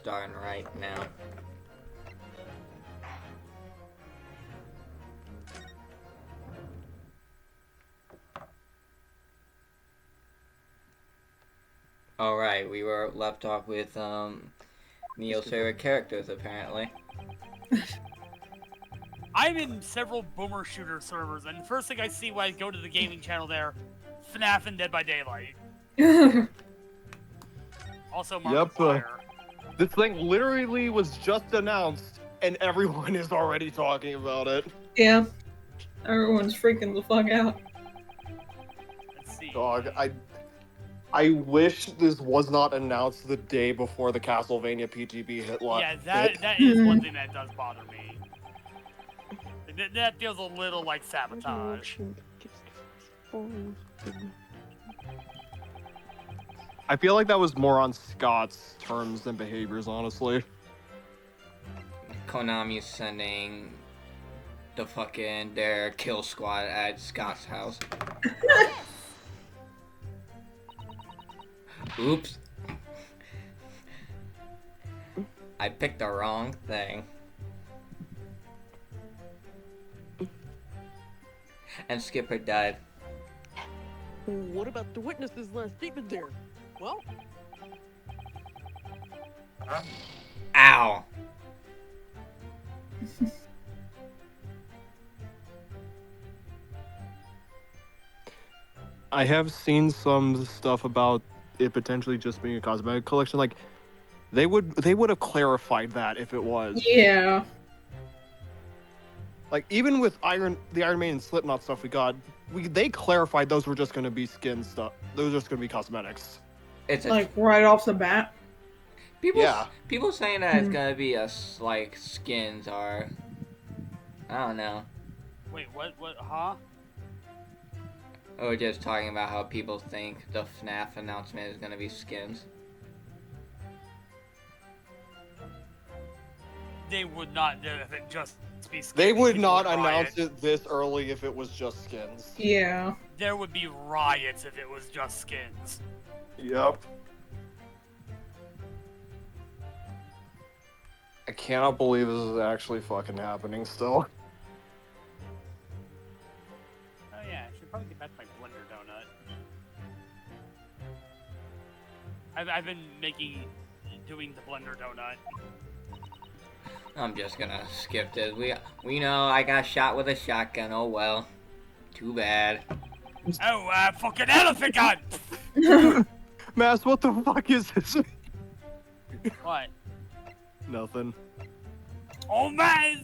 starting right now. Alright, we were left off with Neil's favorite characters apparently. I'm in several boomer shooter servers, and first thing I see when I go to the gaming channel there, FNAF and Dead by Daylight. Also Mark of Fire. This thing literally was just announced, and everyone is already talking about it. Yeah. Everyone's freaking the fuck out. Let's see. Dog, I wish this was not announced the day before the Castlevania PGB hit. Yeah, that is one thing that does bother me. That feels a little like sabotage. I feel like that was more on Scott's terms than behaviors, honestly. Konami's sending their kill squad at Scott's house. Oops. I picked the wrong thing. And Skipper died. What about the witness's last statement there? Well, Ow! I have seen some stuff about it potentially just being a cosmetic collection. Like, they would have clarified that if it was. Yeah. Like, even with the Iron Maiden Slipknot stuff we got, they clarified those were just going to be skin stuff. Those are just going to be cosmetics. It's Like, right off the bat. People saying that it's gonna be like skins or I don't know. Wait, what, huh? Or just talking about how people think the FNAF announcement is gonna be skins. They would not do it if it just be skins. They would People not riot. announce it this early if it was just skins. Yeah. There would be riots if it was just skins. Yep. I cannot believe this is actually fucking happening still. Oh yeah, I should probably get back to my blender donut. I've been doing the blender donut. I'm just gonna skip this. We know I got shot with a shotgun. Oh well. Too bad. Oh, fucking elephant gun! Mass, what the fuck is this? What? Nothing. Oh man,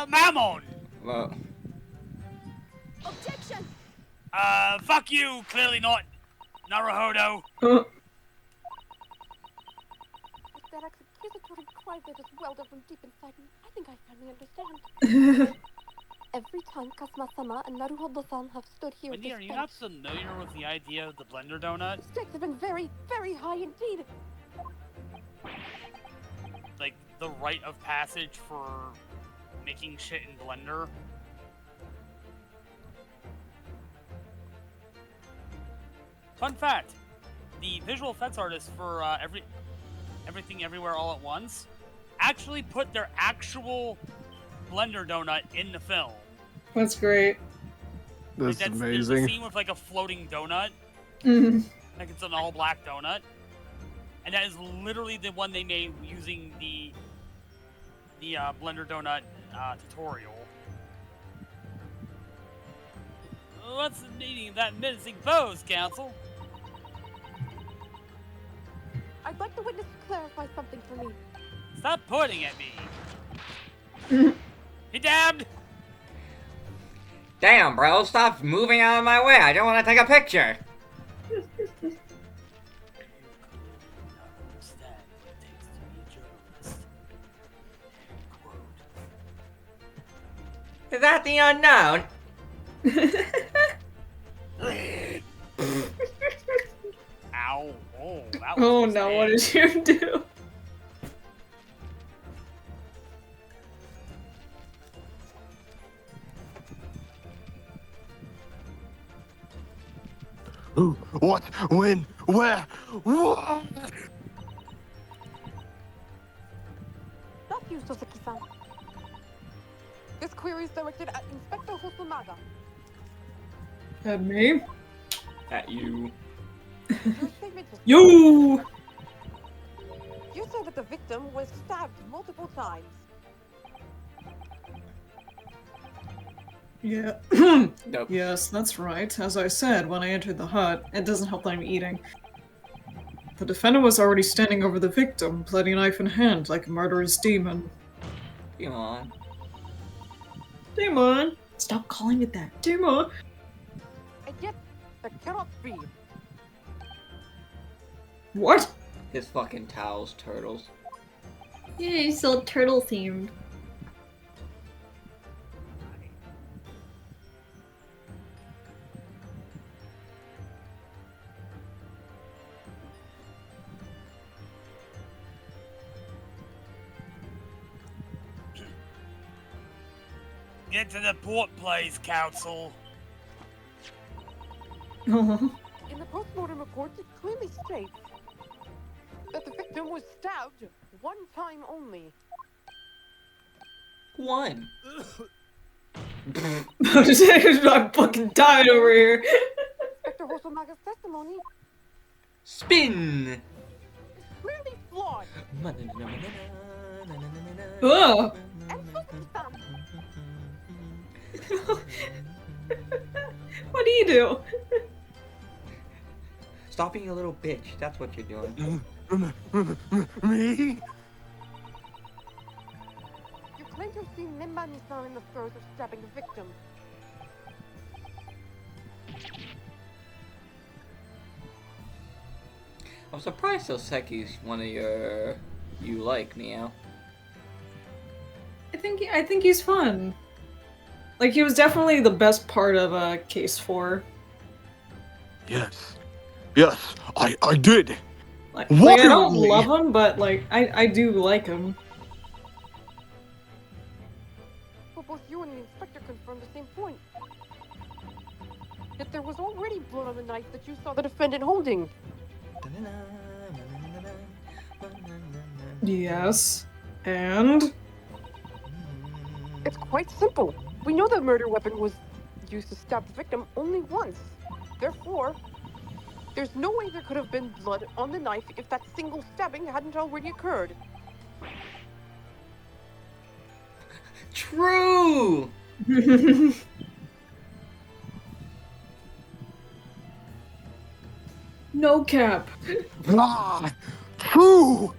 Mammon! Well, objection! Fuck you, clearly not Naruhodo. Oh, With that accusatory cry that has welled up from deep inside me, I think I finally understand. Every time Kasuma-sama and Naruhodo-san have stood here Wendy, at are this you not familiar with the idea of the blender donut? the stakes have been very, very high indeed. Like, the rite of passage for making shit in Blender. Fun fact, the visual effects artist for Everything Everywhere All at Once actually put their actual Blender donut in the film. that's great. That's There's a amazing. scene with like a floating donut, Mhm. like it's an all-black donut, and that is literally the one they made using the Blender donut tutorial. What's the meaning of that menacing pose, Council? I'd like the witness to clarify something for me. Stop pointing at me. He damned! damn, bro! Stop moving out of my way. I don't want to take a picture. Is that the unknown? Ow. Oh, that was Oh a no, what mistake. did you do? Who? What? When? Where? What? you, Soseki-san. This query is directed at Inspector Hosonaga. At me? At you. Your statement is You! You said that the victim was stabbed multiple times. Yeah. Nope. Yes, that's right. As I said when I entered the hut, it doesn't help that I'm eating. The defendant was already standing over the victim, bloody knife in hand, like a murderous demon. Come on. Demon! Stop calling it that. Demon! And yet, that cannot be. What? His fucking towels, turtles. Yeah, he's so turtle themed. Get to the port, please, Council. Oh. In the postmortem report, it clearly states that the victim was stabbed one time only. One. I'm fucking dying over here. Inspector Hosonaga's testimony Spin. is clearly flawed. Ugh. And Soseki-san, What do you do? Stop being a little bitch. That's what you're doing. Me? you claim to have seen Nimba-san in the throes of stabbing the victim. I'm surprised Soseki's one of your... You like, Meow. I think he's fun. Like, he was definitely the best part of Case 4. Yes. Yes, I did. Like What I don't are we? love him, but like I do like him. But both you and the inspector confirmed the same point. That there was already blood on the knife that you saw the defendant holding. Yes. And It's quite simple. We know the murder weapon was used to stab the victim only once. Therefore, there's no way there could have been blood on the knife if that single stabbing hadn't already occurred. True! no cap. Ah, true.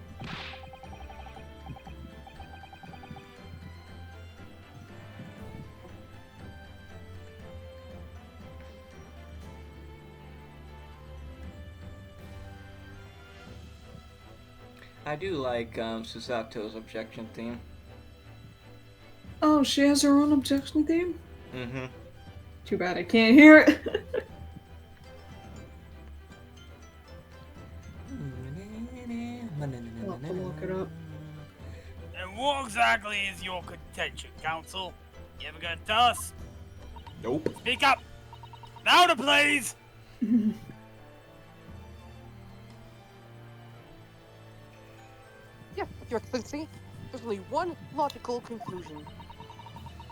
I do like Susato's objection theme. Oh, she has her own objection theme? Mm-hmm. Too bad I can't hear it. I'll have to look it up. And what exactly is your contention, Council? You ever gonna tell us? Nope. Speak up! Louder, please! Yes, Your Excellency. There's only one logical conclusion.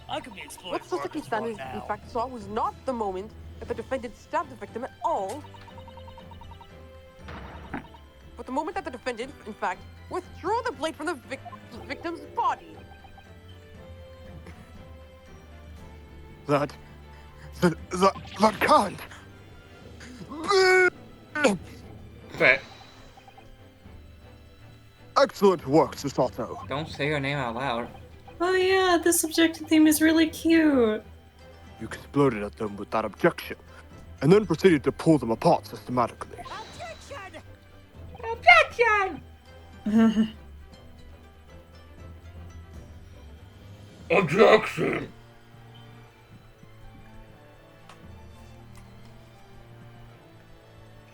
I could be exploring What Soseki-san right in now. fact saw was not the moment that the defendant stabbed the victim at all, but the moment that the defendant, in fact, withdrew the blade from the victim's body. That can't. But Excellent work, Susato. don't say her name out loud. Oh yeah, this objection theme is really cute. You exploded at them with that objection, and then proceeded to pull them apart systematically. Objection! Objection!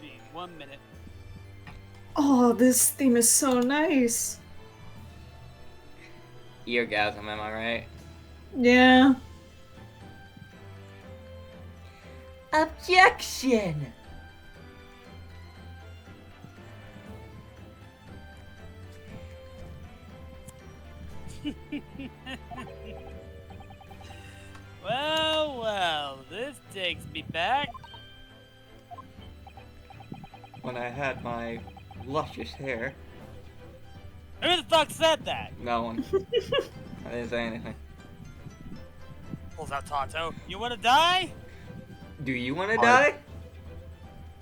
Give me 1 minute. Oh, this theme is so nice. Eargasm, am I right? Yeah. Objection! Well, this takes me back. When I had my luscious hair. Who the fuck said that? No one. I didn't say anything. Pulls out Tonto. You wanna die? Do you want to Five. die?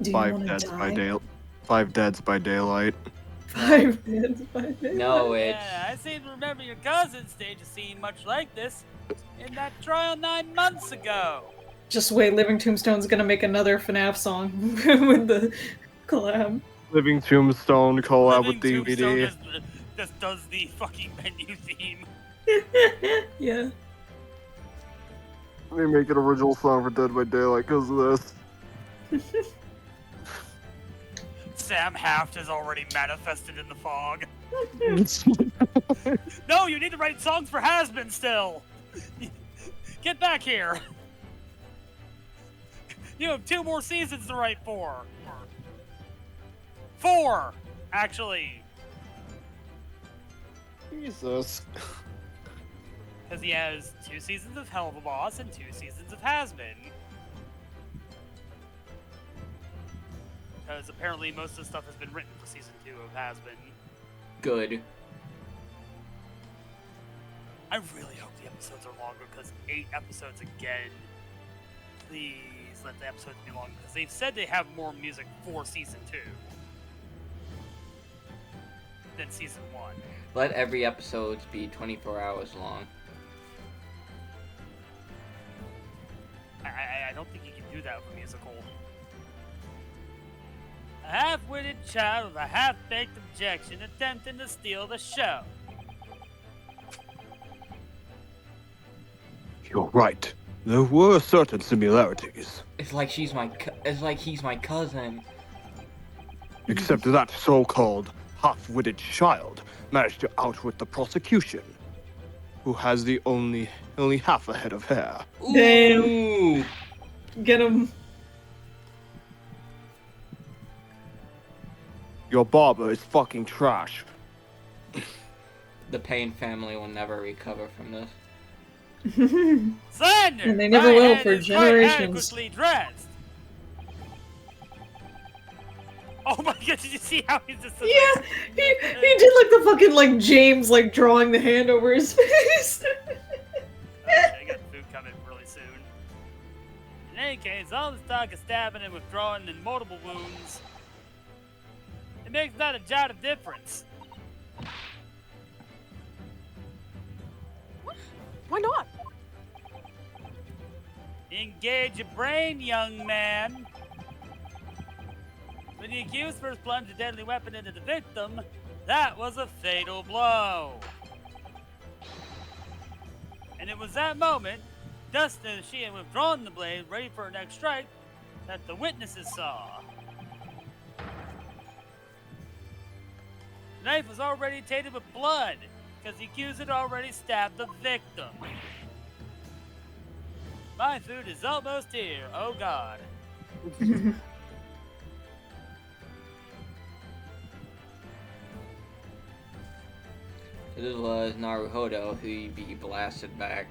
Do you Five want to deads by die? day. 5 deads by daylight. 5 deads by daylight. No, it's Yeah, I seem to remember your cousin staged a scene much like this in that trial 9 months ago. Just wait, Living Tombstone's gonna make another FNAF song with the collab. Living Tombstone collab with Living Tombstone DVD. just does the fucking menu theme. Yeah. They make an original song for Dead by Daylight because of this. Sam Haft has already manifested in the fog. No, you need to write songs for Has-Been still. Get back here. You have 2 more seasons to write for. 4, actually. Jesus. Because he has 2 seasons of Hell of a Boss and 2 seasons of Has-Been. Because apparently most of the stuff has been written for season 2 of Has-Been. good. I really hope the episodes are longer, because 8 episodes again. Please let the episodes be longer, because they've said they have more music for season 2 than season 1. Let every episode be 24 hours long. I don't think you can do that with a musical. A half-witted child with a half-baked objection attempting to steal the show. You're right. There were certain similarities. It's like he's my cousin. Except that so-called half-witted child managed to outwit the prosecution, who has the only half a head of hair. Damn. Ooh. Get him. Your barber is fucking trash. The Payne family will never recover from this. Slander! And they never My will head for is quite generations. adequately dressed. Oh my god, did you see how he's just Yeah, he did like the fucking like James like drawing the hand over his face. I got food coming really soon. In any case, all this talk of stabbing and withdrawing and multiple wounds, it makes not a jot of difference. Why not? Engage your brain, young man. When the accused first plunged a deadly weapon into the victim, that was a fatal blow. And it was that moment, just as she had withdrawn the blade, ready for her next strike, that the witnesses saw. The knife was already tainted with blood, because the accused had already stabbed the victim. My food is almost here, oh god. If this was Naruhodo, he'd be blasted back.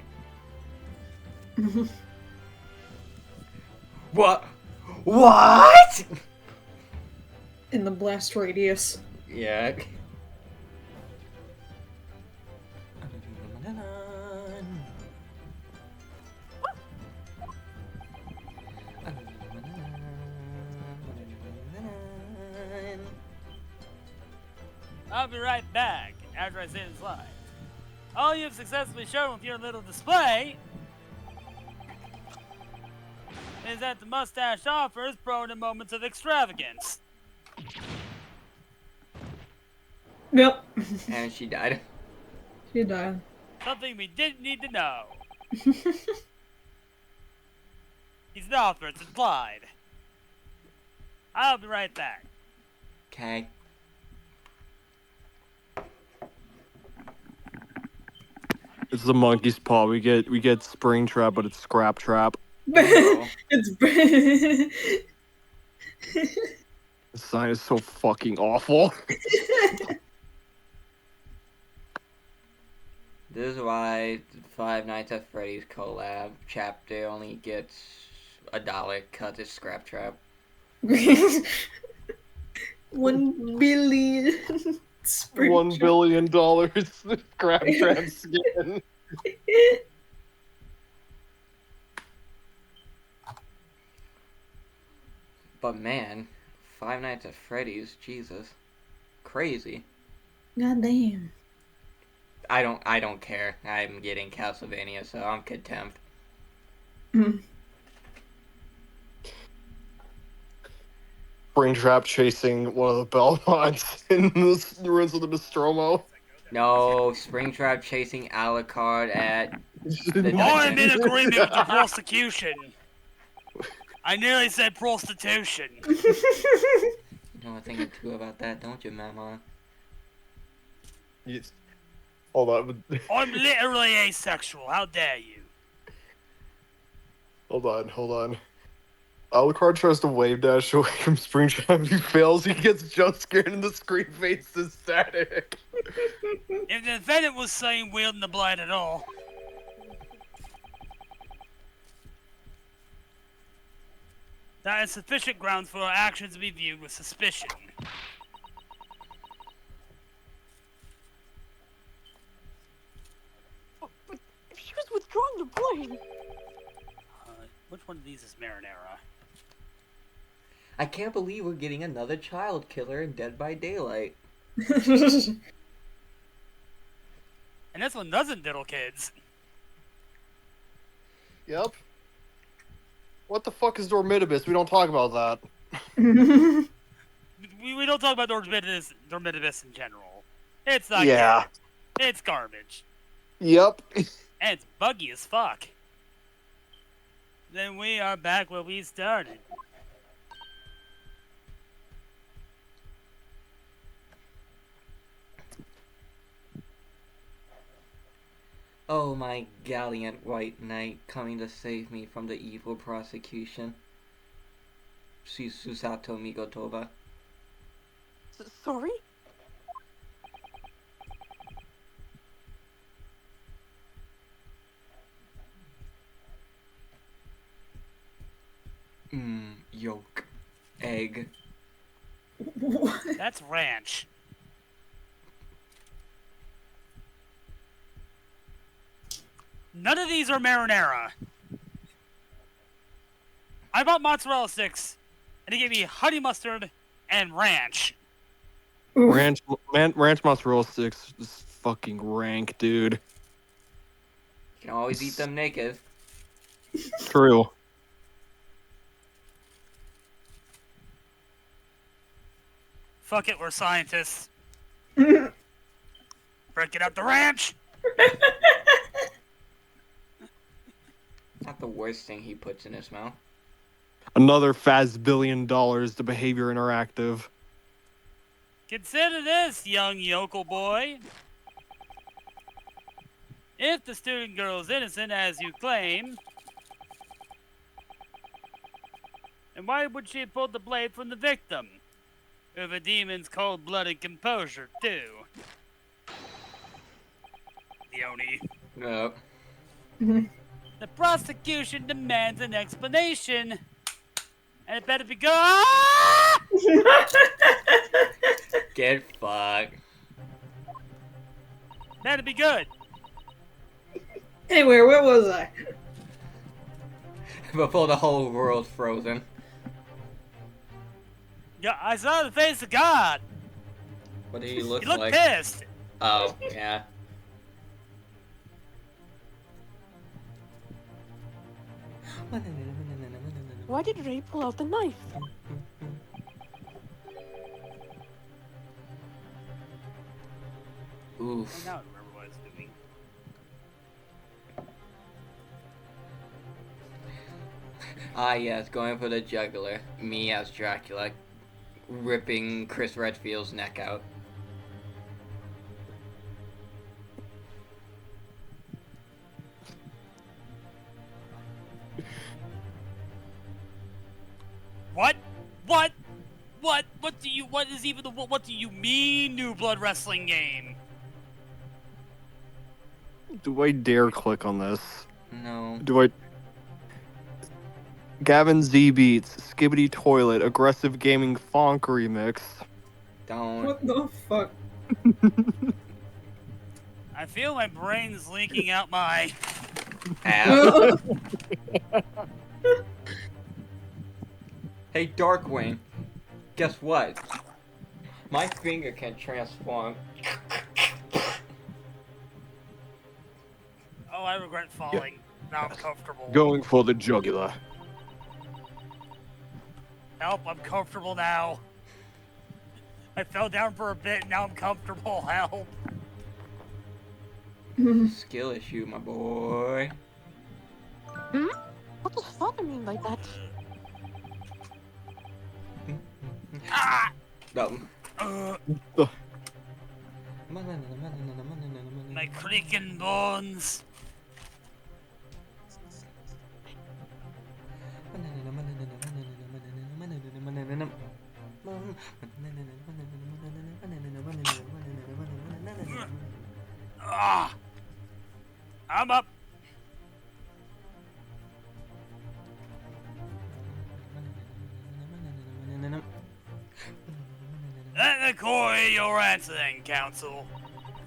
What? What? In the blast radius. Yeah. I'll be right back after I say this line. All you've successfully shown with your little display is that the mustache offer is prone to moments of extravagance. Yep. And she died. She died. Something we didn't need to know. He's an author, it's implied. I'll be right back. Okay. It's the monkey's paw. We get Springtrap, but it's Scrap Trap. It's The sign is so fucking awful. This is why Five Nights at Freddy's collab chapter only gets $1 'cause it's Scrap Trap. 1 billion. $1 billion scrap trap skin. But man, Five Nights at Freddy's, Jesus, crazy. God damn. I don't care. I'm getting Castlevania, so I'm content. Springtrap chasing one of the Belmonts in the ruins of the Nostromo. No, Springtrap chasing Alucard at the I'm dungeon. in agreement with the prosecution. I nearly said prostitution. You know a thing or two about that, don't you, Mama? Yes. Hold on. I'm literally asexual. How dare you? Hold on. Alucard tries to wave dash away from Springtrap. He fails. He gets jump scared and the screen fades to static. If the defendant was seen wielding the blade at all, that is sufficient grounds for our actions to be viewed with suspicion. But if she was withdrawing the blade, Which one of these is marinara? I can't believe we're getting another child killer in Dead by Daylight. And this one doesn't diddle kids. Yep. What the fuck is Dormitibus? We don't talk about that. We don't talk about Dormitibus in general. It's not Yeah. good. It's garbage. Yep. And it's buggy as fuck. Then we are back where we started. Oh, my gallant white knight coming to save me from the evil prosecution. Susato Migotova. sorry? Yolk. Egg. What? That's ranch. None of these are marinara. I bought mozzarella sticks, and he gave me honey mustard and ranch. Ranch mozzarella sticks is fucking rank, dude. You can always eat them naked. True. Fuck it, we're scientists. Breaking up the ranch. Not the worst thing he puts in his mouth. Another $5 billion to Behavior Interactive. Consider this, young yokel boy. If the student girl is innocent, as you claim, then why would she have pulled the blade from the victim? With a demon's cold-blooded composure, too. The Oni. No. The prosecution demands an explanation. And it better be good. Get fucked. Better be good. Anyway, where was I? Before the whole world's frozen. Yeah, I saw the face of God. What did he look You look like? pissed. Oh, yeah. Why did Ray pull out the knife? Oof. Now I remember what I was doing. Ah, yes, going for the jugular. Me as Dracula, ripping Chris Redfield's neck out. What? What do you mean, New Blood Wrestling game? Do I dare click on this? No. Do I? Gavin Z Beats, Skibbity Toilet, Aggressive Gaming Funk Remix. Don't. What the fuck? I feel my brain's leaking out my. Ass. Hey, Darkwing. Guess what? My finger can transform. Oh, I regret falling. Now I'm comfortable. Going for the jugular. Help, I'm comfortable now. I fell down for a bit, now I'm comfortable. Help. Skill issue, my boy. What does father mean by that? Ah! No. My creaking bones. Ah! I'm up. Let the coin your answer then, council.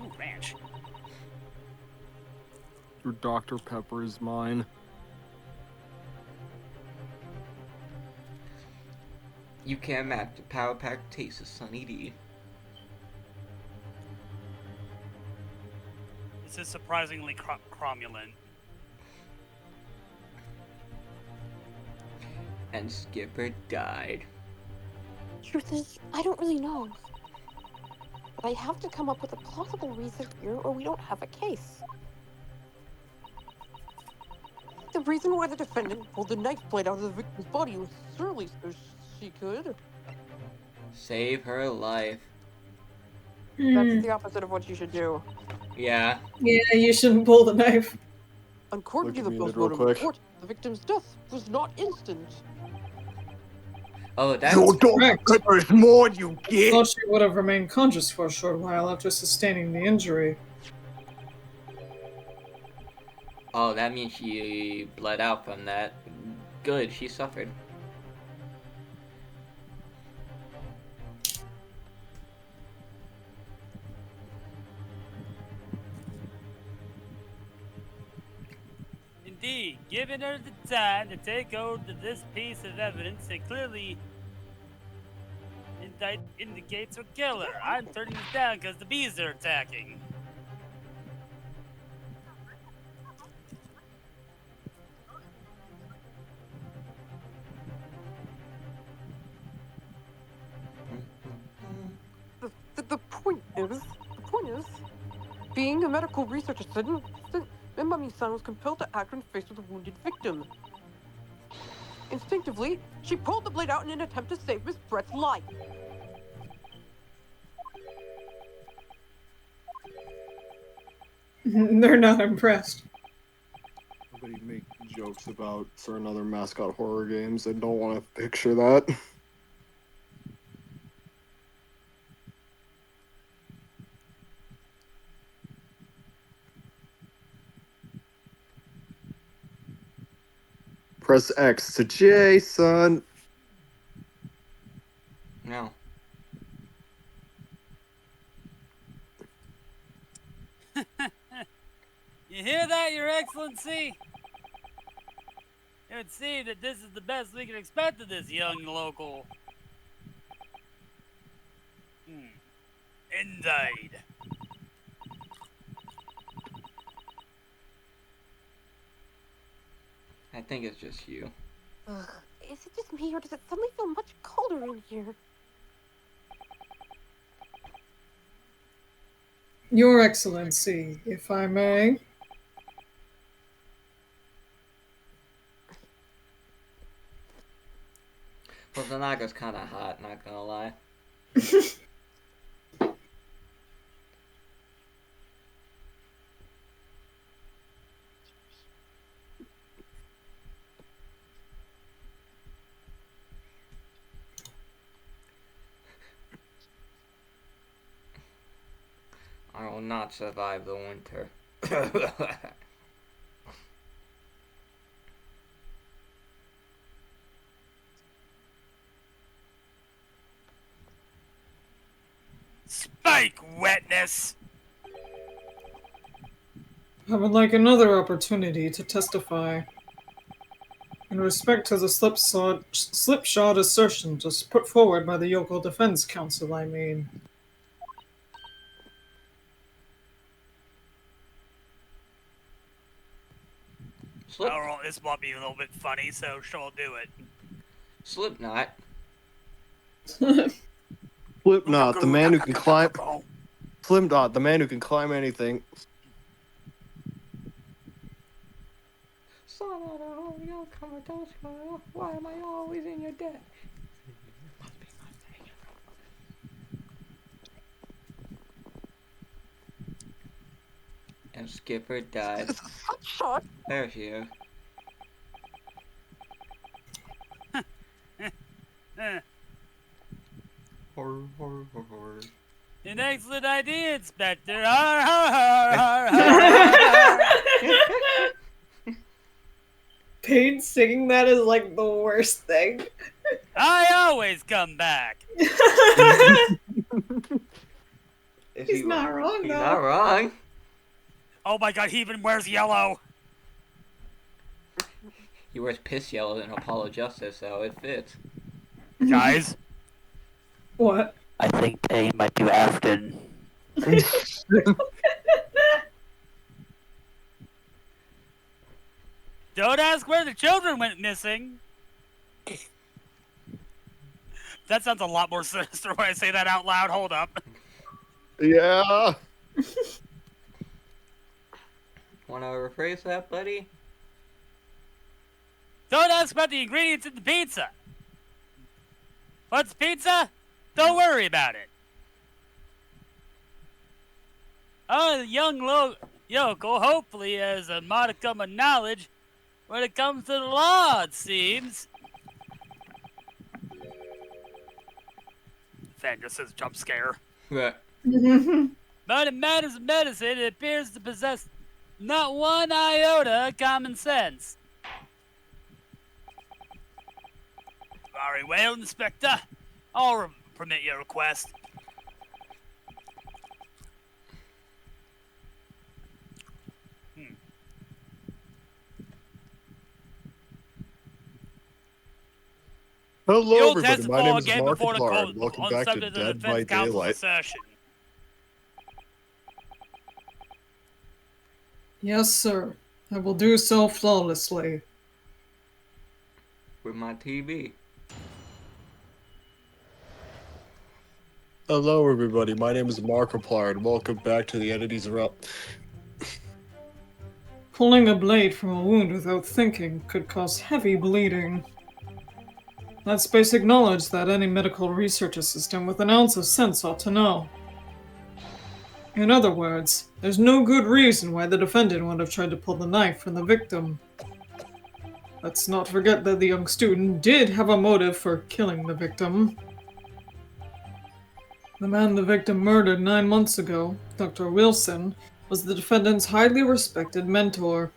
Ooh, ranch. Your Dr. Pepper is mine. You can't match the power pack taste of Sunny D. This is surprisingly cromulent. And Skipper died. Truth is, I don't really know. But I have to come up with a plausible reason here, or we don't have a case. The reason why the defendant pulled the knife blade out of the victim's body was surely so she could. Save her life. That's the opposite of what you should do. Yeah. Yeah, you shouldn't pull the knife. According to Look the at me real postmortem quick. report, the victim's death was not instant. Oh, that's Your Dr. correct. Pepper is more you I get. thought she would have remained conscious for a short while after sustaining the injury. Oh, that means she bled out from that. Good, she suffered. Indeed, given her the time to take hold of this piece of evidence, it clearly indicates her killer. I'm turning this down because the bees are attacking. The point is, being a medical research assistant, Mami-san was compelled to act when faced with a wounded victim. Instinctively, she pulled the blade out in an attempt to save Miss Brett's life. They're not impressed. Nobody make jokes about certain other mascot horror games. I don't want to picture that. Press X to Jason. No. You hear that, Your Excellency? It would seem that this is the best we can expect of this young local. Indeed. I think it's just you. Ugh, is it just me, or does it suddenly feel much colder in here? Your Excellency, if I may. Well, Zanaga's kind of hot, not gonna lie. I will not survive the winter. Spike wetness! I would like another opportunity to testify. In respect to the slipshod assertion just put forward by the Yokel Defense Council, I mean. Slip, Alright, this might be a little bit funny, so sure do it. Slipknot. Slipknot, the man who can climb. Slipknot, the man who can climb anything. Why am I always in your debt? And Skipper died. Shot. There she is. Horror, horror, horror. An excellent idea, Inspector. Har, har, har, har, har, har. Paige singing that is like the worst thing. I always come back. He's not wrong, He's though. not wrong. Oh my god, he even wears yellow. He wears piss yellow in Apollo Justice, so it fits. Guys, What? I think they might be African. don't ask where the children went missing. That sounds a lot more sinister when I say that out loud. Hold up. Yeah. Wanna rephrase that, buddy? Don't ask about the ingredients in the pizza. What's pizza? Don't worry about it. The young yokel hopefully has a modicum of knowledge when it comes to the law, it seems. Fan just says jump scare. But But in matters of medicine, it appears to possess not one iota of common sense. Very well, Inspector. I'll permit your request. Hello, You'll everybody. My testify name is again Mark before the Clark. court Welcome on back to subject of the Dead by Defense Council's Daylight. assertion. Yes, sir. I will do so flawlessly. with my TV. Hello, everybody. My name is Mark Clark. Welcome back to the Entities Realm. Pulling a blade from a wound without thinking could cause heavy bleeding. That's basic knowledge that any medical research assistant with an ounce of sense ought to know. In other words, there's no good reason why the defendant would have tried to pull the knife from the victim. Let's not forget that the young student did have a motive for killing the victim. The man the victim murdered 9 months ago, Dr. Wilson, was the defendant's highly respected mentor.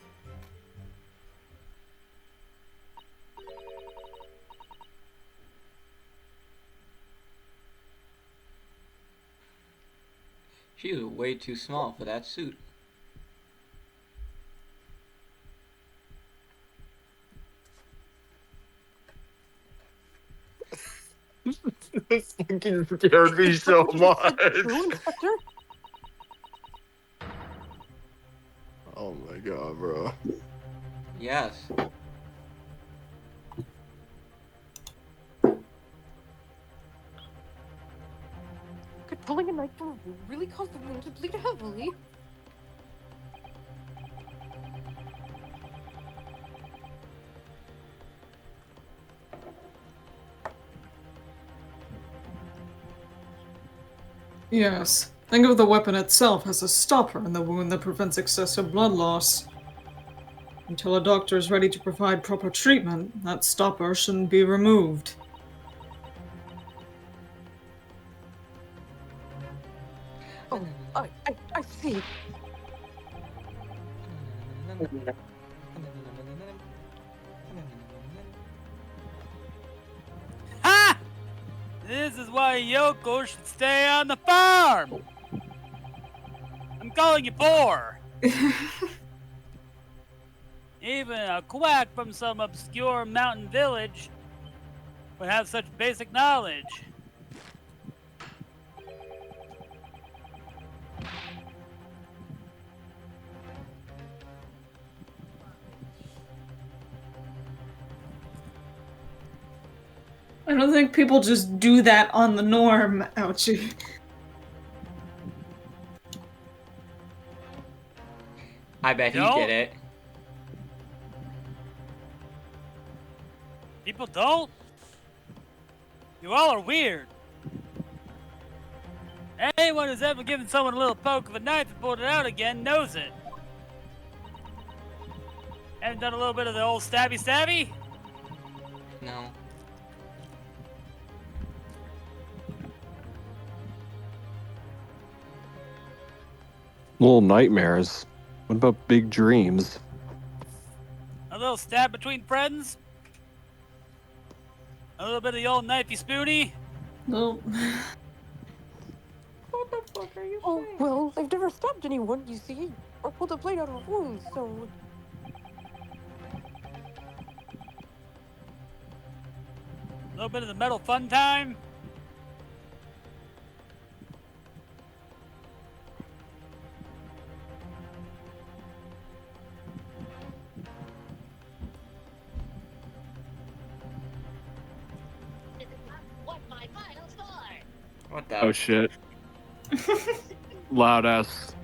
She was way too small for that suit. This fucking scared me so much. True, Inspector? Oh my god, bro. Yes. Could pulling a knife from a wound really cause the wound to bleed heavily? Yes, think of the weapon itself as a stopper in the wound that prevents excessive blood loss. Until a doctor is ready to provide proper treatment, that stopper shouldn't be removed. Oh, I see. Ha! This is why Yoko should stay on the farm. I'm calling you poor. Even a quack from some obscure mountain village would have such basic knowledge. I don't think people just do that on the norm, ouchie. I bet he No. did it. People don't? You all are weird. Anyone who's ever given someone a little poke of a knife and pulled it out again knows it. Haven't done a little bit of the old stabby stabby? No. Little nightmares. What about big dreams? A little stab between friends? A little bit of the old knifey spoony? No. What the fuck are you Oh, saying? well, I've never stabbed anyone, you see, or pulled a blade out of a wound, so... A little bit of the metal fun time? What the? Oh shit. Loud ass.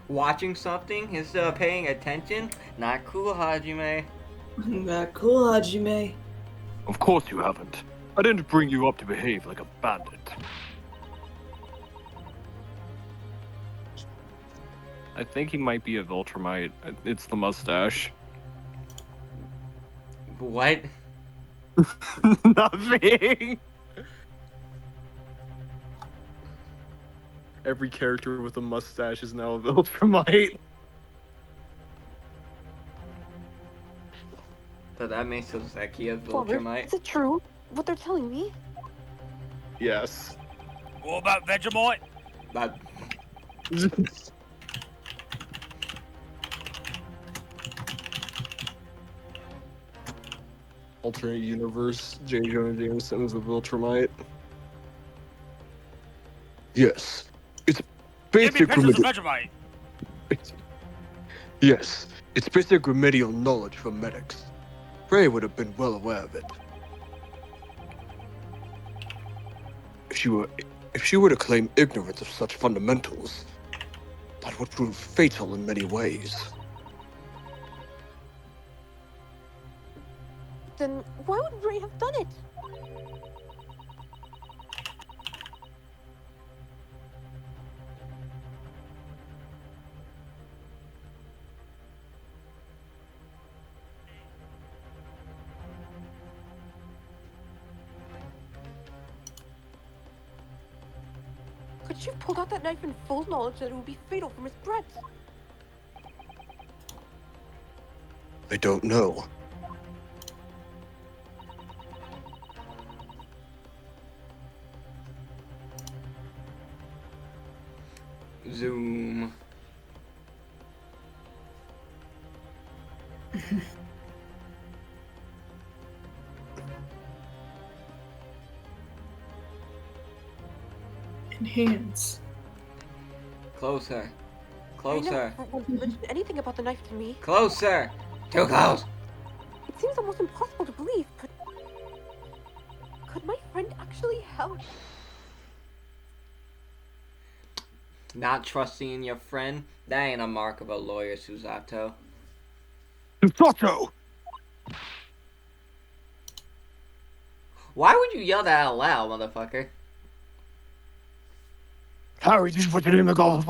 Watching something instead of paying attention? Not cool, Hajime. Not cool, Hajime. Of course you haven't. I didn't bring you up to behave like a bandit. I think he might be a Viltrumite. It's the mustache. What? Nothing. Every character with a mustache is now a Viltrumite. So that makes Soseki a Father, Viltrumite? is it true, what they're telling me? Yes. What about Vegemite? But Alternate universe, J. Jonah Jameson is a Viltrumite. Yes. It's Give me basic pictures of remedial. Vegemite. Yes. It's basic remedial knowledge for medics. Frey would have been well aware of it. If she were to claim ignorance of such fundamentals, that would prove fatal in many ways. Then why would Ray have done it? Could she have pulled out that knife in full knowledge that it would be fatal for Miss Brett? I don't know. Zoom. Enhance. Closer. I Closer. never once mentioned anything about the knife to me. Closer. Too close. It seems almost impossible to believe, but... Could my friend actually help? Not trusting in your friend? That ain't a mark of a lawyer, Susato. Susato! Why would you yell that out loud, motherfucker? Harry, just put it in the golf.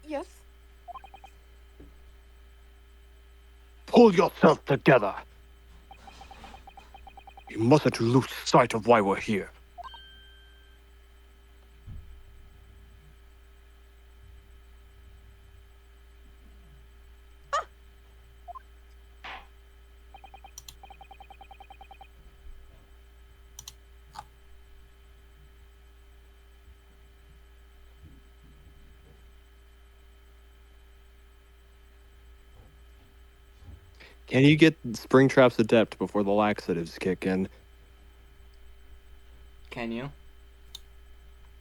Yes? Pull yourself together. We mustn't lose sight of why we're here. Can you get Springtrap's adept before the laxatives kick in? Can you?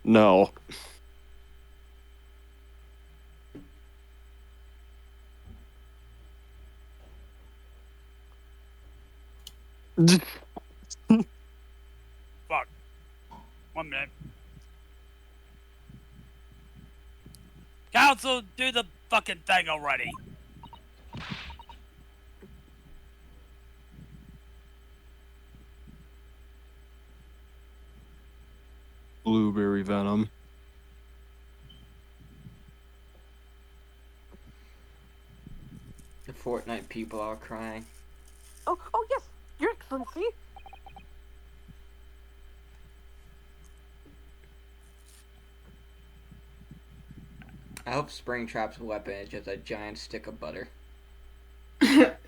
No. Fuck. 1 minute. Council, do the fucking thing already. Blueberry venom. The Fortnite people are crying. Oh yes, Your Excellency. I hope Springtrap's weapon is just a giant stick of butter.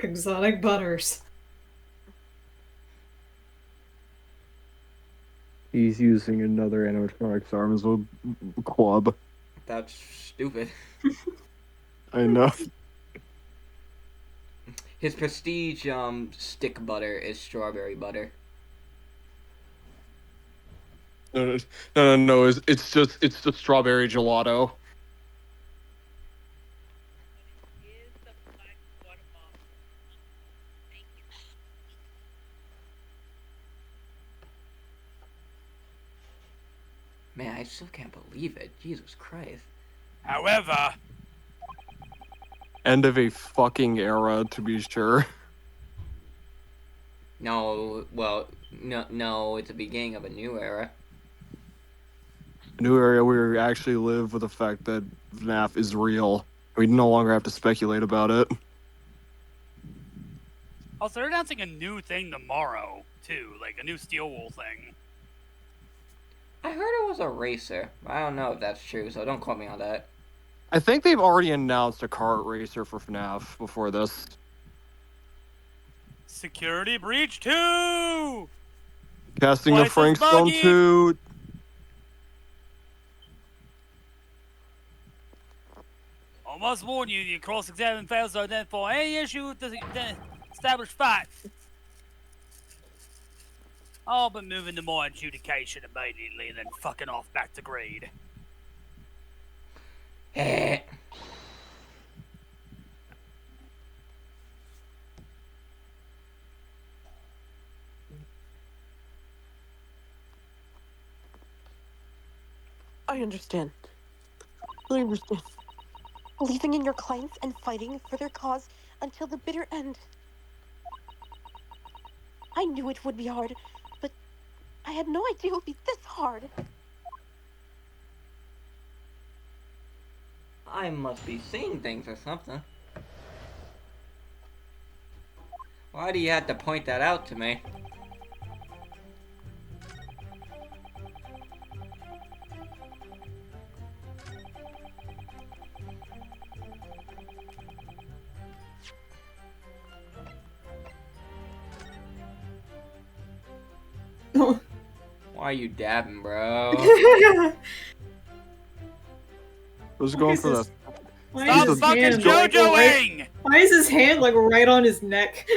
Exotic butters. He's using another animatronics arm as a club. That's stupid. I know. His prestige stick butter is strawberry butter. No. It's just strawberry gelato. Man, I still can't believe it. Jesus Christ. However, End of a fucking era, to be sure. No, well, no, it's the beginning of a new era. A new area where we actually live with the fact that FNAF is real. We no longer have to speculate about it. also they're announcing a new thing tomorrow too, like a new Steel Wool thing. I heard it was a racer. I don't know if that's true, so don't quote me on that. I think they've already announced a kart racer for FNAF before this. Security Breach 2! Casting Twice of as Frank Stone buggy. 2. I must warn you, your cross-examine fails to identify any issue with the established facts. I'll be moving to my adjudication immediately and then fucking off back to Greed. Heh. I understand. I understand. Believing in your clients and fighting for their cause until the bitter end. I knew it would be hard, but I had no idea it would be this hard. I must be seeing things or something. Why do you have to point that out to me? Why are you dabbing, bro? Who's going for the... Why Stop is his fucking hand, like, JoJoing! why is his hand like right on his neck?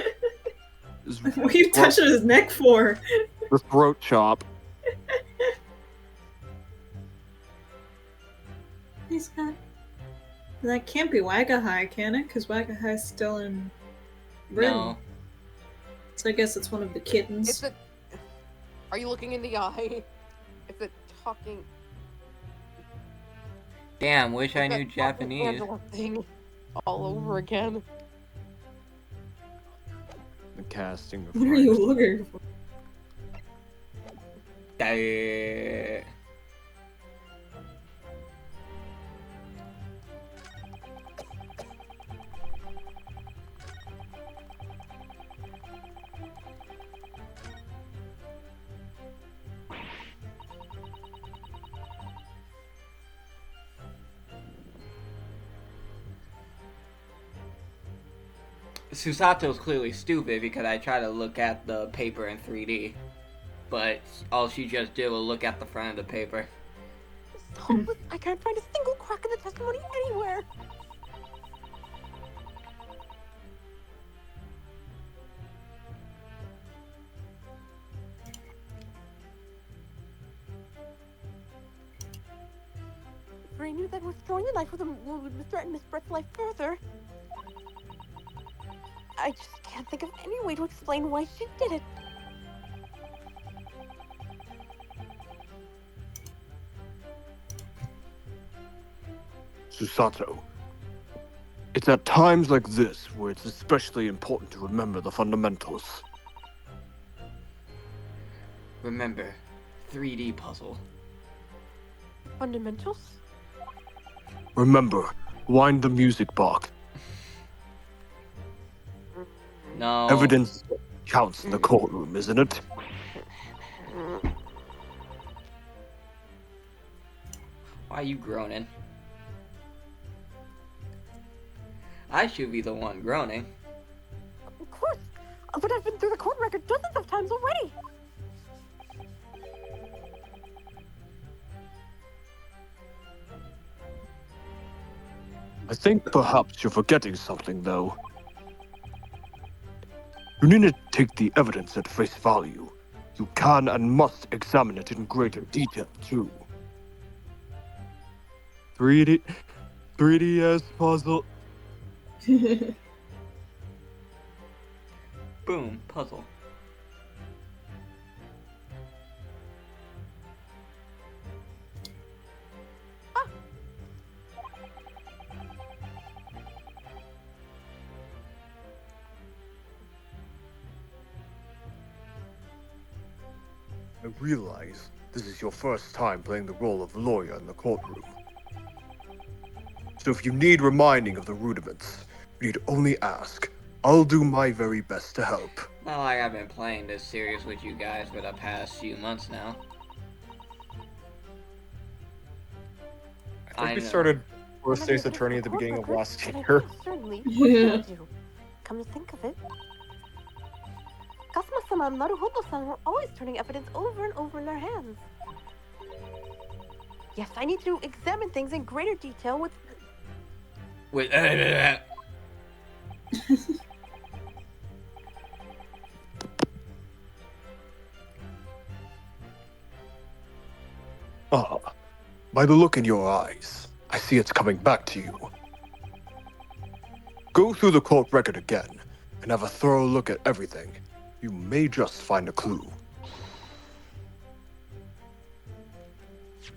What are you touching his neck for? the throat chop. He's not. That can't be Wagahai, can it? Because Wagahai's still in Britain. No. So I guess it's one of the kittens. It's a. Are you looking in the eye? It's a talking. Damn, wish I it's knew that fucking Japanese. Angela thing all over again. The casting of What are you Frank. looking for? Susato's clearly stupid because I tried to look at the paper in 3D, but all she just did was look at the front of the paper. It's hopeless. I can't find a single crack in the testimony anywhere. If I knew that withdrawing the knife would threaten Miss Brett's life further. I just can't think of any way to explain why she did it. Susato. It's at times like this where it's especially important to remember the fundamentals. Remember, 3D puzzle. Fundamentals? Remember, wind the music box. No. Evidence counts in the courtroom, isn't it? Why are you groaning? I should be the one groaning. Of course, but I've been through the court record dozens of times already. I think perhaps you're forgetting something, though. You need to take the evidence at face value. You can and must examine it in greater detail, too. 3DS puzzle. Boom, puzzle. I realize this is your first time playing the role of lawyer in the courtroom. So if you need reminding of the rudiments, you need only ask. I'll do my very best to help. Not like I've been playing this series with you guys for the past few months now. I think we know. started When First I State's get Attorney the at the court beginning of record, last then I year. can certainly Yeah. do. Come to think of it, Kasuma-sama and Naruhodo-san were always turning evidence over and over in their hands. Yes, I need to examine things in greater detail with... Wait, Ah, by the look in your eyes, I see it's coming back to you. Go through the court record again, and have a thorough look at everything. You may just find a clue.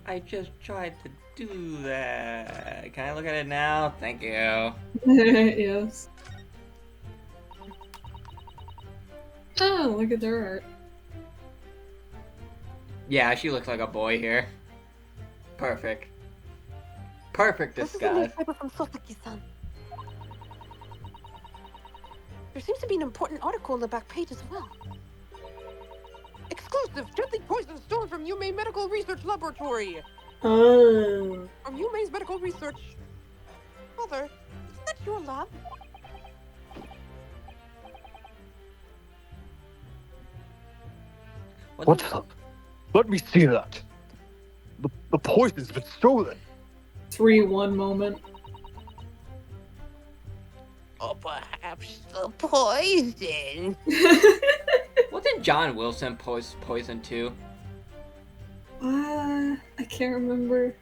I just tried to do that. Can I look at it now? Thank you. Yes. Oh, look at their art. Yeah, she looks like a boy here. Perfect. Perfect This is a disguise. newspaper from Soseki-san. There seems to be an important article on the back page as well. Exclusive! Deadly poison stolen from Yume Medical Research Laboratory! Oh. From Yume's Medical Research... Mother, isn't that your lab? What the? Let me see that. The poison's been stolen. 3-1 moment. Or perhaps the poison. Wasn't John Wilson poisoned too? I can't remember.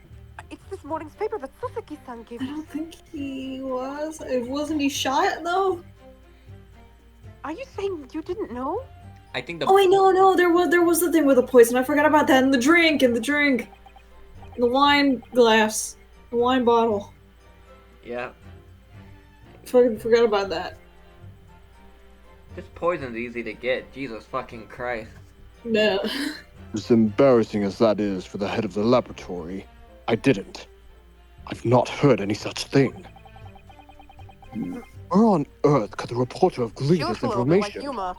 It's this morning's paper that Soseki-san gave I us. don't think he was. Wasn't he shot though? Are you saying you didn't know? I think the Oh wait, no, there was the thing with the poison. I forgot about that. And the drink, the wine glass, the wine bottle. yeah. Fucking forgot about that. This poison's easy to get. Jesus fucking Christ. No. As embarrassing as that is for the head of the laboratory, I didn't. I've not heard any such thing. Where on earth could the reporter have gleaned this information? Yuma.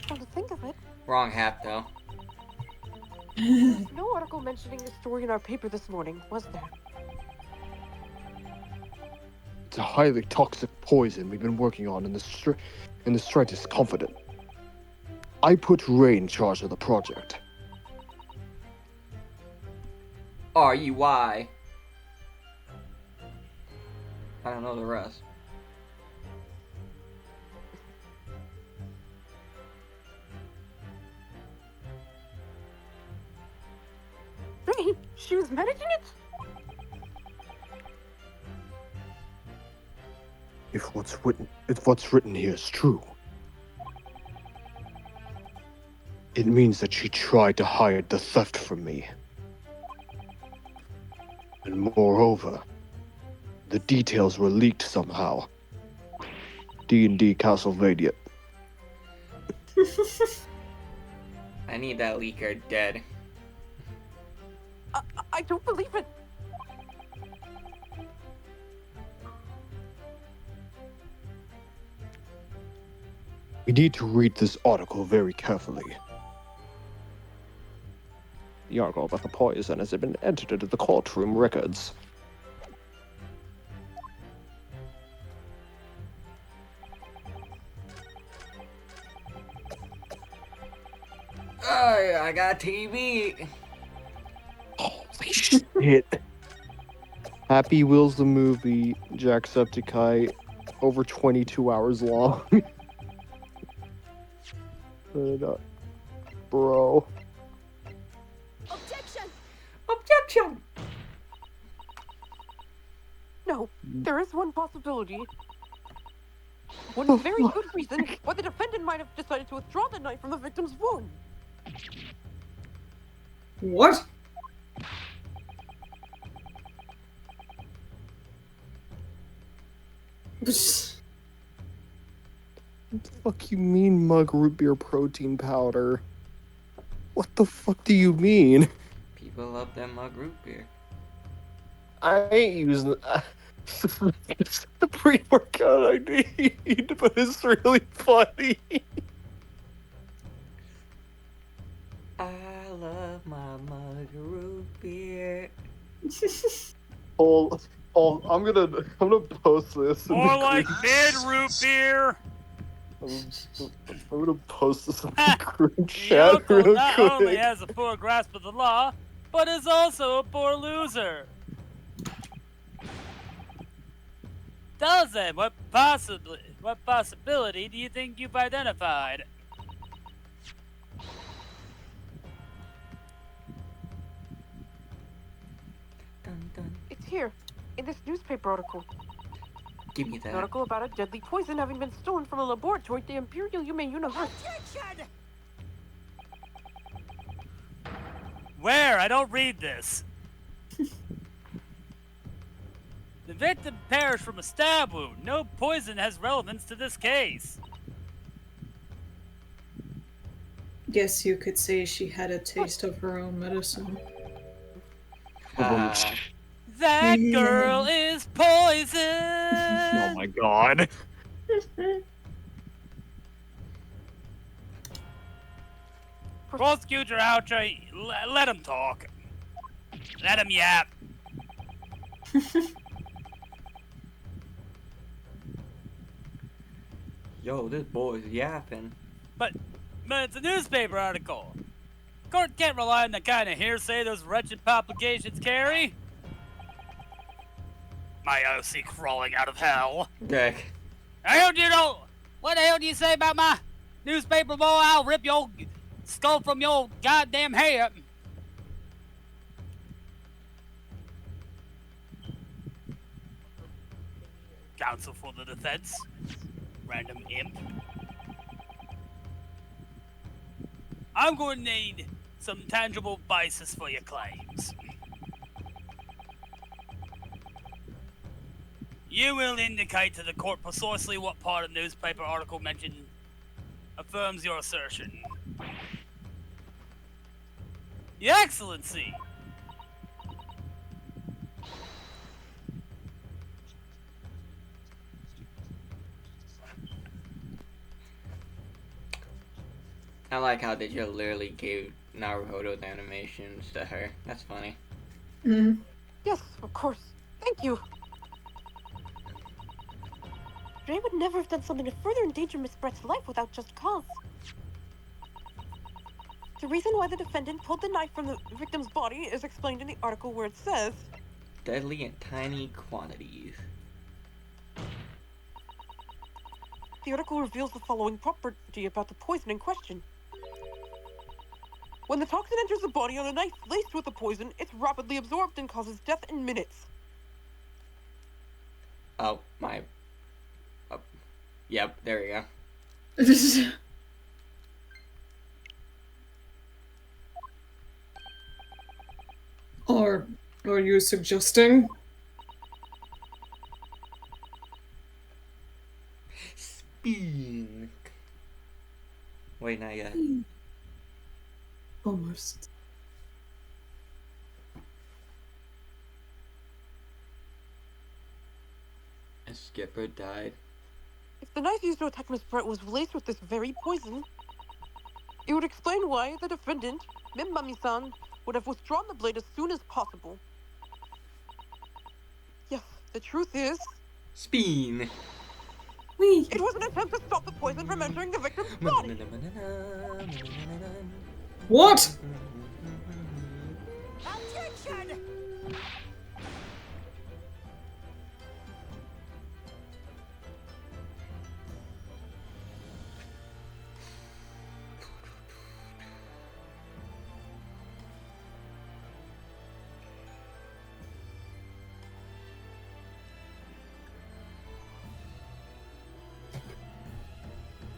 Come to think of it, Wrong hat though. no article mentioning the story in our paper this morning, was there? It's a highly toxic poison we've been working on in the Stratus Confident. I put Ray in charge of the project. R-E-Y. I don't know the rest. Wait, she was managing it? If what's written here is true, it means that she tried to hide the theft from me. And moreover, the details were leaked somehow. D&D Castlevania. I need that leaker dead. I don't believe it. We need to read this article very carefully. The article about the poison has been entered into the courtroom records. Oh, I got TV. Holy shit. Happy Wheels the movie, Jacksepticeye, over 22 hours long. Bro. Objection! Objection. No, there is one possibility. One very good reason why the defendant might have decided to withdraw the knife from the victim's wound. What? What the fuck you mean, mug root beer protein powder? What the fuck do you mean? People love them mug root beer. I ain't using it's the pre-workout I need, but it's really funny. I love my mug root beer. I'm gonna post this. In More the like group mid root beer. I'm gonna post this in the group The chat uncle real not only quick. has a poor grasp of the law, but is also a poor loser. Dalzan, what possibility do you think you've identified? Dun, dun. It's here, in this newspaper article. Give me An that. article about a deadly poison having been stolen from a laboratory at the Imperial Human University. Where? I don't read this. The victim perished from a stab wound. No poison has relevance to this case. Guess you could say she had a taste of her own medicine. Ah. That girl is poison. Oh my god. Prosecutor Outre, let him talk. Let him yap. Yo, this boy's yapping. But it's a newspaper article. Court can't rely on the kind of hearsay those wretched publications carry. My OC crawling out of hell. Dick. I heard you know. What the hell do you say about my newspaper, boy? I'll rip your skull from your goddamn head. Counsel for the defense. Random imp. I'm going to need some tangible basis for your claims. You will indicate to the court precisely what part of the newspaper article mentioned affirms your assertion. Your Excellency! I like how they just literally gave Naruto the animations to her. That's funny. Mm. Yes, of course. Thank you. But I would never have done something to further endanger Miss Brett's life without just cause. The reason why the defendant pulled the knife from the victim's body is explained in the article where it says, Deadly in tiny quantities. the article reveals the following property about the poison in question. When the toxin enters the body on a knife laced with the poison, it's rapidly absorbed and causes death in minutes. Oh, my. Oh. Yep, there we go. Are you suggesting? Spin. Wait, not yet. Almost. A skipper died. If the knife used to attack Miss Brett was laced with this very poison, it would explain why the defendant, Mimami-san, would have withdrawn the blade as soon as possible. Yes, the truth is, Spin. Wee. it was an attempt to stop the poison from entering the victim's body. What? Objection!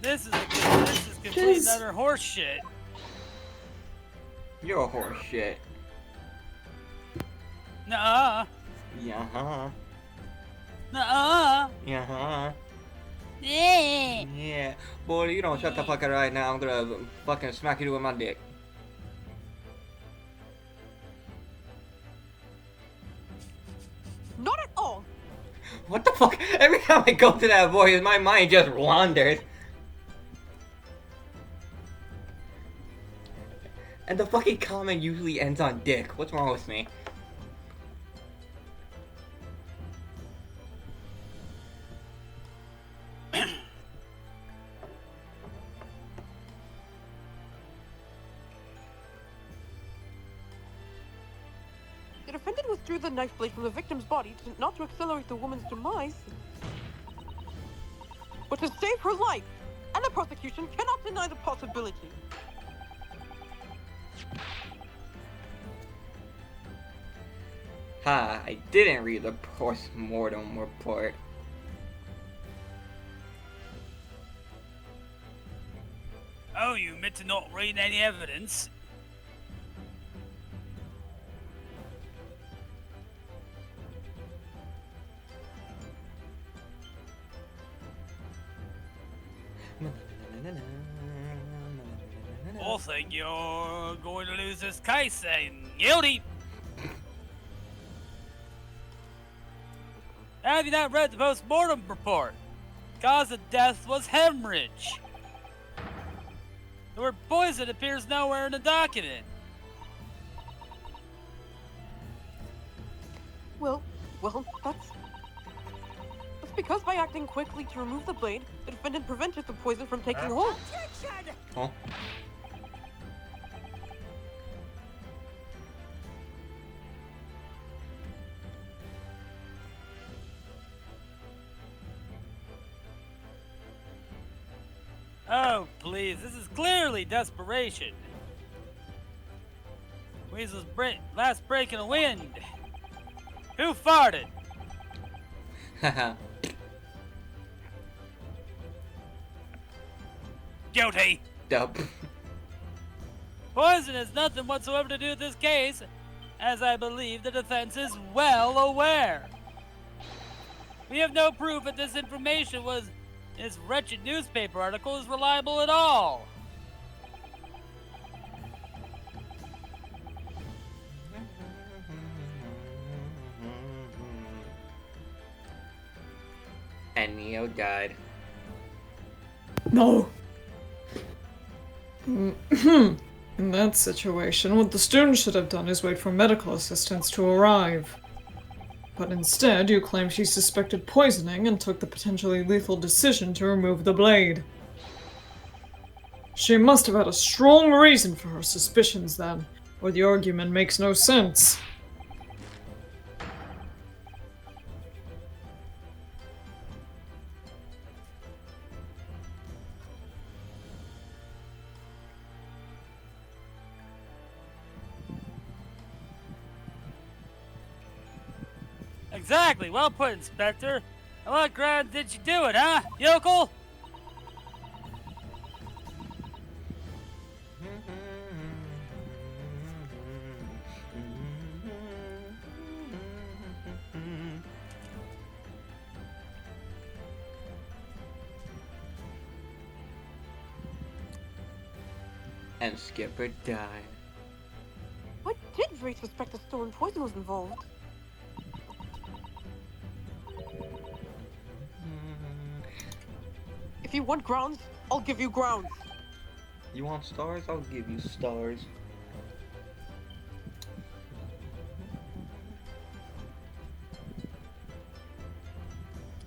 This is complete Jeez. utter horse shit. You're a horse shit. Nuh-uh. Yeah. Nuh-uh. Yeah. Yeah. Yeah. Boy, you don't shut the fuck up right now. I'm gonna fucking smack you with my dick. Not at all. What the fuck? Every time I go to that voice, my mind just wanders. And the fucking comment usually ends on dick. What's wrong with me? The defendant withdrew the knife blade from the victim's body not to accelerate the woman's demise, but to save her life. And the prosecution cannot deny the possibility. Ha, I didn't read the post-mortem report. Oh, you admit to not reading any evidence? I think you're going to lose this case, and guilty. Have you not read the post-mortem report? Cause of death was hemorrhage. The word poison appears nowhere in the document. Well, that's because by acting quickly to remove the blade, the defendant prevented the poison from taking hold. Huh? Oh, please, this is clearly desperation. Weasel's last break in the wind. Who farted? Haha. Guilty. Dope. Poison has nothing whatsoever to do with this case, as I believe the defense is well aware. We have no proof that this information was this wretched newspaper article is reliable at all. And Neo died. No. In that situation, what the student should have done is wait for medical assistance to arrive. But instead, you claim she suspected poisoning and took the potentially lethal decision to remove the blade. She must have had a strong reason for her suspicions then, or the argument makes no sense. Exactly. Well put, Inspector. And what ground did you do it, huh, yokel? And Skipper died. What did Ray suspect the stolen poison was involved? If you want grounds, I'll give you grounds. You want stars? I'll give you stars.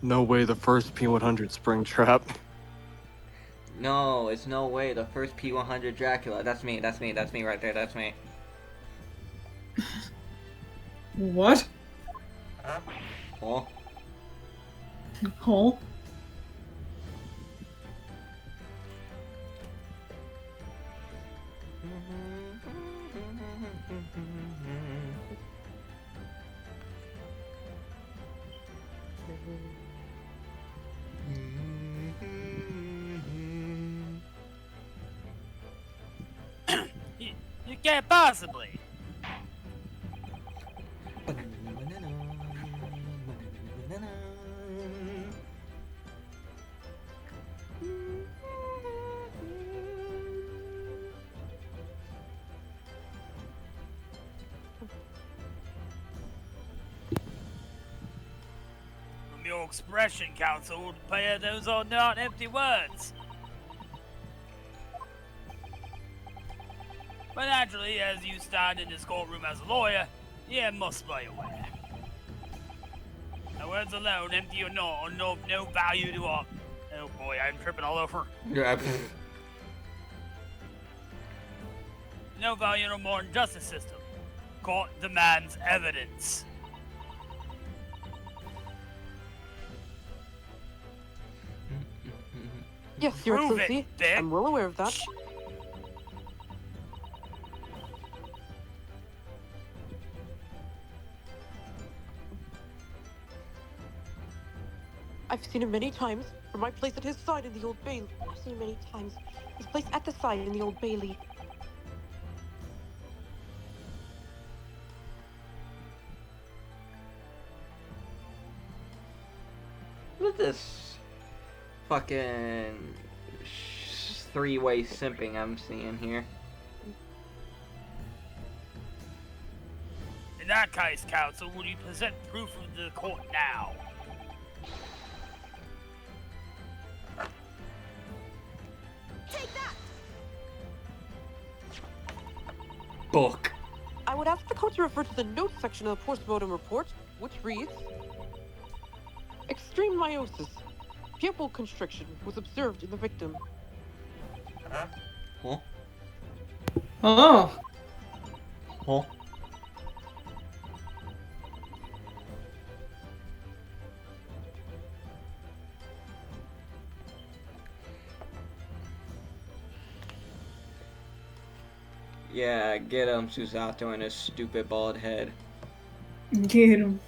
No way the first P100 spring trap. No, it's no way. The first P100 Dracula. That's me right there. That's me. What? Oh. Oh? You can't possibly. From your expression, Counsel, would appear those are not empty words. But naturally, as you stand in this courtroom as a lawyer, you must be aware. The words alone, empty or not, are of no value to us. Oh boy, I'm tripping all over. Yeah. No value in a modern justice system. Court demands evidence. Yes, Your Prove it, Excellency. Dick. I'm well aware of that. I've seen him many times from my place at his side in the Old Bailey. I've seen him many times. His place at the side in the Old Bailey. Look at this fucking three-way simping I'm seeing here. In that case, Counsel, will you present proof of the court now? Book. I would ask the court to refer to the notes section of the postmortem report, which reads: extreme meiosis, pupil constriction was observed in the victim. Huh? Oh. Huh? Yeah, get him, Susato, and his stupid bald head. Get him.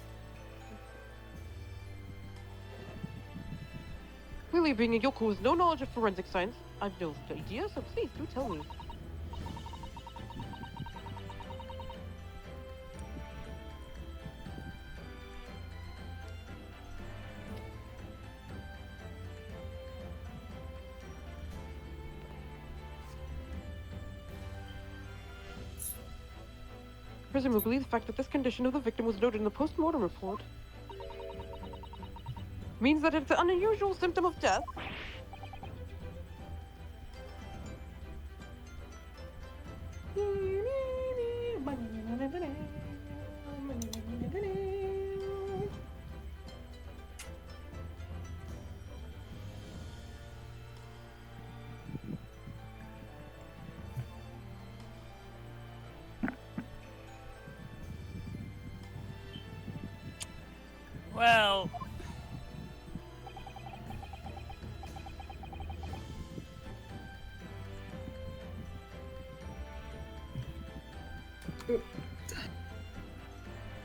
Clearly, being a yokel with no knowledge of forensic science, I've no idea, so please do tell me. Presumably, the fact that this condition of the victim was noted in the post-mortem report means that it's an unusual symptom of death.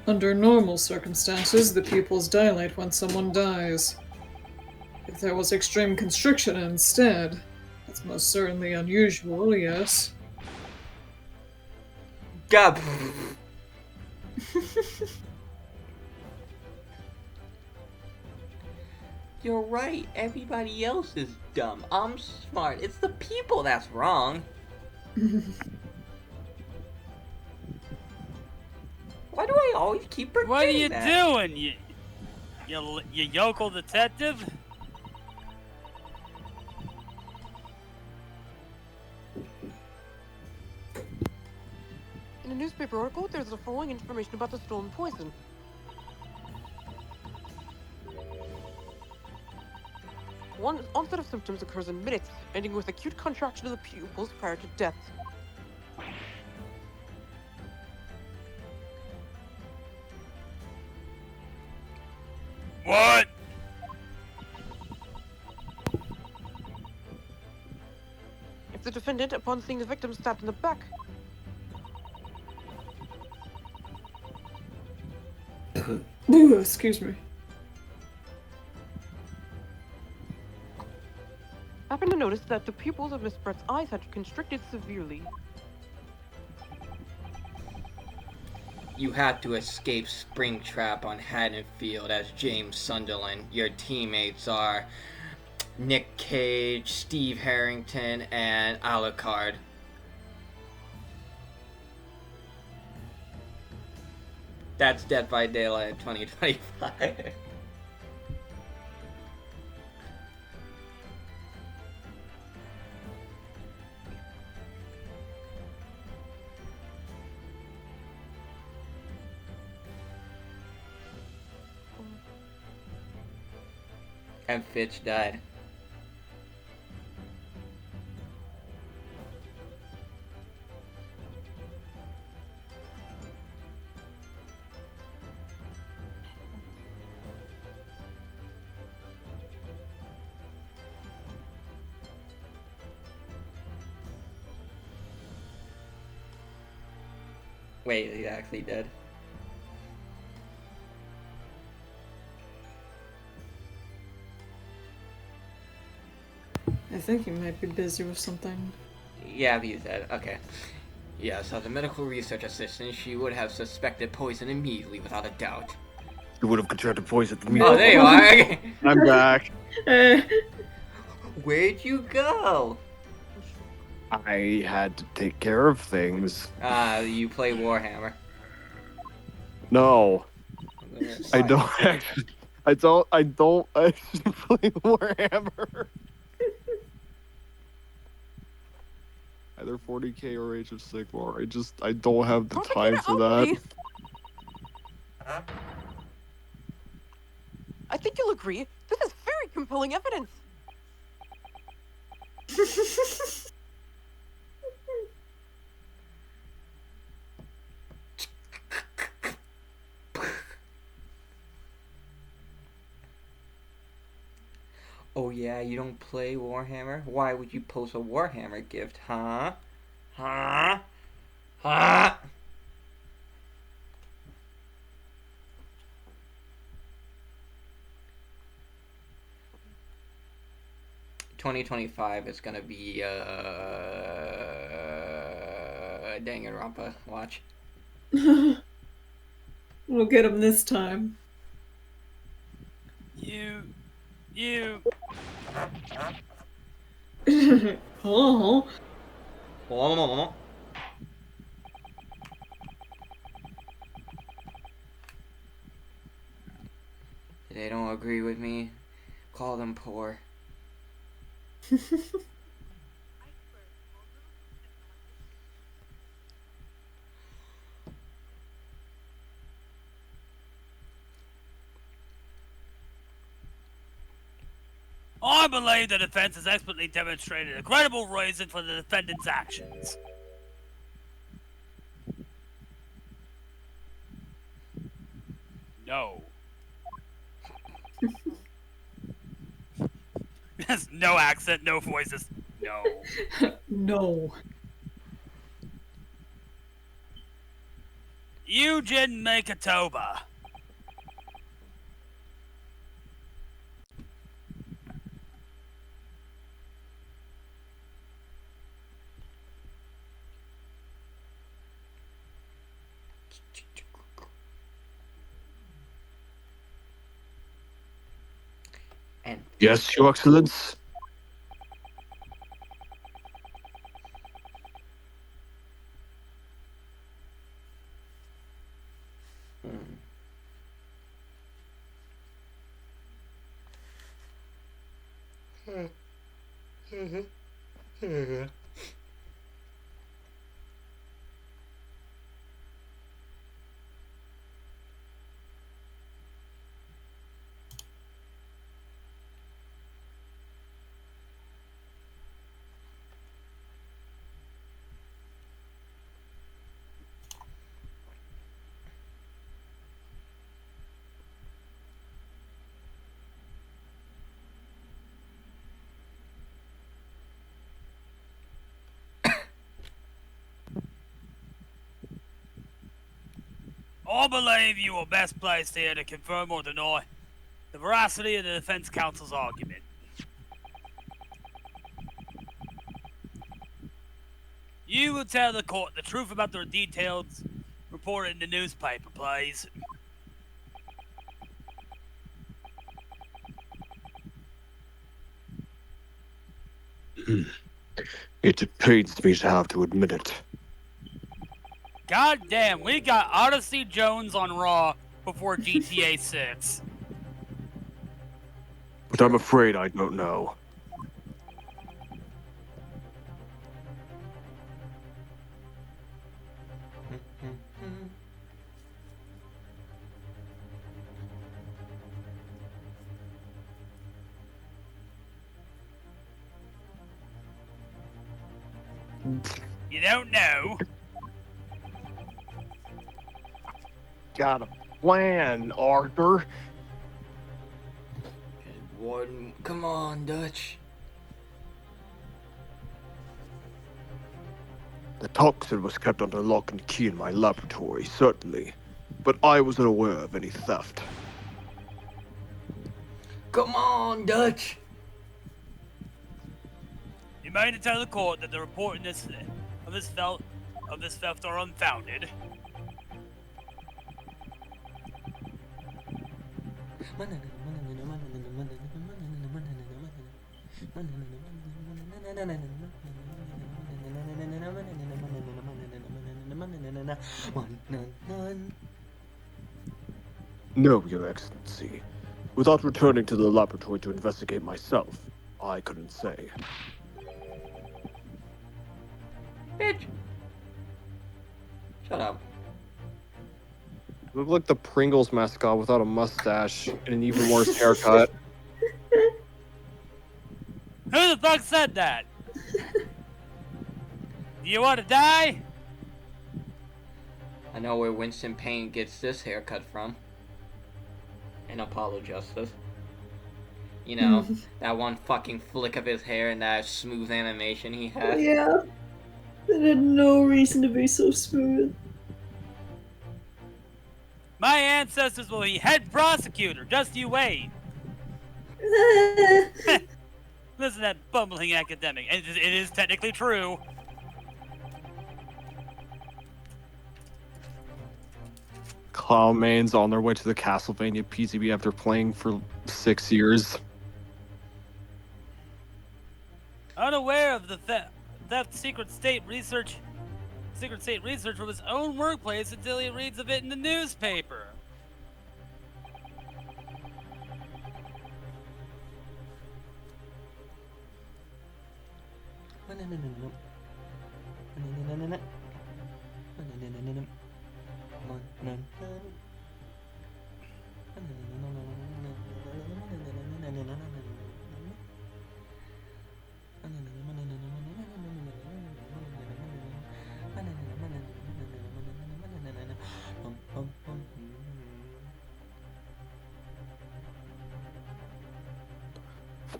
Under normal circumstances, the pupils dilate when someone dies. If there was extreme constriction instead, that's most certainly unusual, yes. God. You're right. Everybody else is dumb. I'm smart. It's the people that's wrong. Why do I always keep forgetting What are you that? doing, you yokel detective? In a newspaper article, there's the following information about the stolen poison. One onset of symptoms occurs in minutes, ending with acute contraction of the pupils prior to death. What? If the defendant, upon seeing the victim stabbed in the back, Ooh, excuse me. happened to notice that the pupils of Miss Brett's eyes had constricted severely. You had to escape Springtrap on Haddonfield as James Sunderland. Your teammates are Nick Cage, Steve Harrington, and Alucard. That's Dead by Daylight 2025. And Fitch died. Wait, he actually did. I think he might be busy with something. Yeah, he's dead. Okay. Yeah, so the medical research assistant, she would have suspected poison immediately without a doubt. You would have contracted poison Oh, there you are. I'm back. Where'd you go? I had to take care of things. You play Warhammer. No, I don't actually. I don't actually play Warhammer. Either 40k or Age of Sigmar. I don't have the time for that. I think you'll agree, this is very compelling evidence. Oh yeah, you don't play Warhammer? Why would you post a Warhammer gift, huh? Huh? Huh? $2025 is gonna be Danganronpa. Watch. We'll get him this time. You. Oh. They don't agree with me. Call them poor. I believe the defense has expertly demonstrated a credible reason for the defendant's actions. No. There's no accent, no voices. No. No. Eugen Makatoba. And Yes, Your Excellence. I believe you are best placed here to confirm or deny the veracity of the defense counsel's argument. You will tell the court the truth about the details reported in the newspaper, please. It pains me to have to admit it, God damn, we got Odyssey Jones on Raw before GTA 6. but I'm afraid I don't know. You don't know? Got a plan, Arthur. Warden, come on, Dutch. The toxin was kept under lock and key in my laboratory, certainly, but I wasn't aware of any theft. Come on, Dutch. You mean to tell the court that the report of this theft are unfounded? No, Your Excellency. Without returning to the laboratory to investigate myself, I couldn't say. Bitch. Shut up. You look like the Pringles mascot without a mustache and an even worse haircut. Who the fuck said that? Do you want to die? I know where Winston Payne gets this haircut from. In Apollo Justice. You know, that one fucking flick of his hair and that smooth animation he had. Yeah. It had no reason to be so smooth. My ancestors will be head prosecutor. Just you wait. Listen to that bumbling academic. It is technically true. Clownman's on their way to the Castlevania PCB after playing for 6 years. Unaware of the theft secret state research from his own workplace until he reads of it in the newspaper.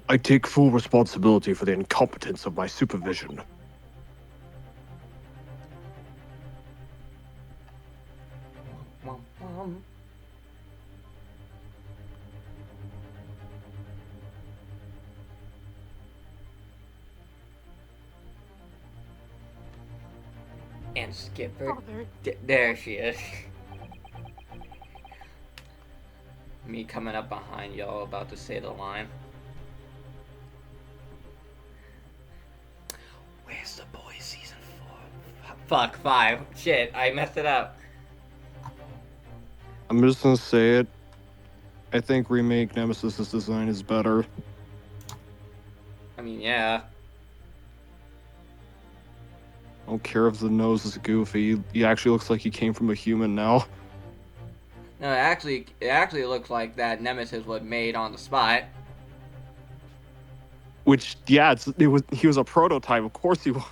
I take full responsibility for the incompetence of my supervision. And Skipper. Father. There she is. Me coming up behind y'all about to say the line. Where's the boys season 4? Fuck, 5. Shit, I messed it up. I'm just gonna say it. I think remake Nemesis's design is better. I mean, yeah. I don't care if the nose is goofy. He actually looks like he came from a human now. No, it actually looks like that Nemesis was made on the spot. Which, yeah, he was a prototype. Of course he was.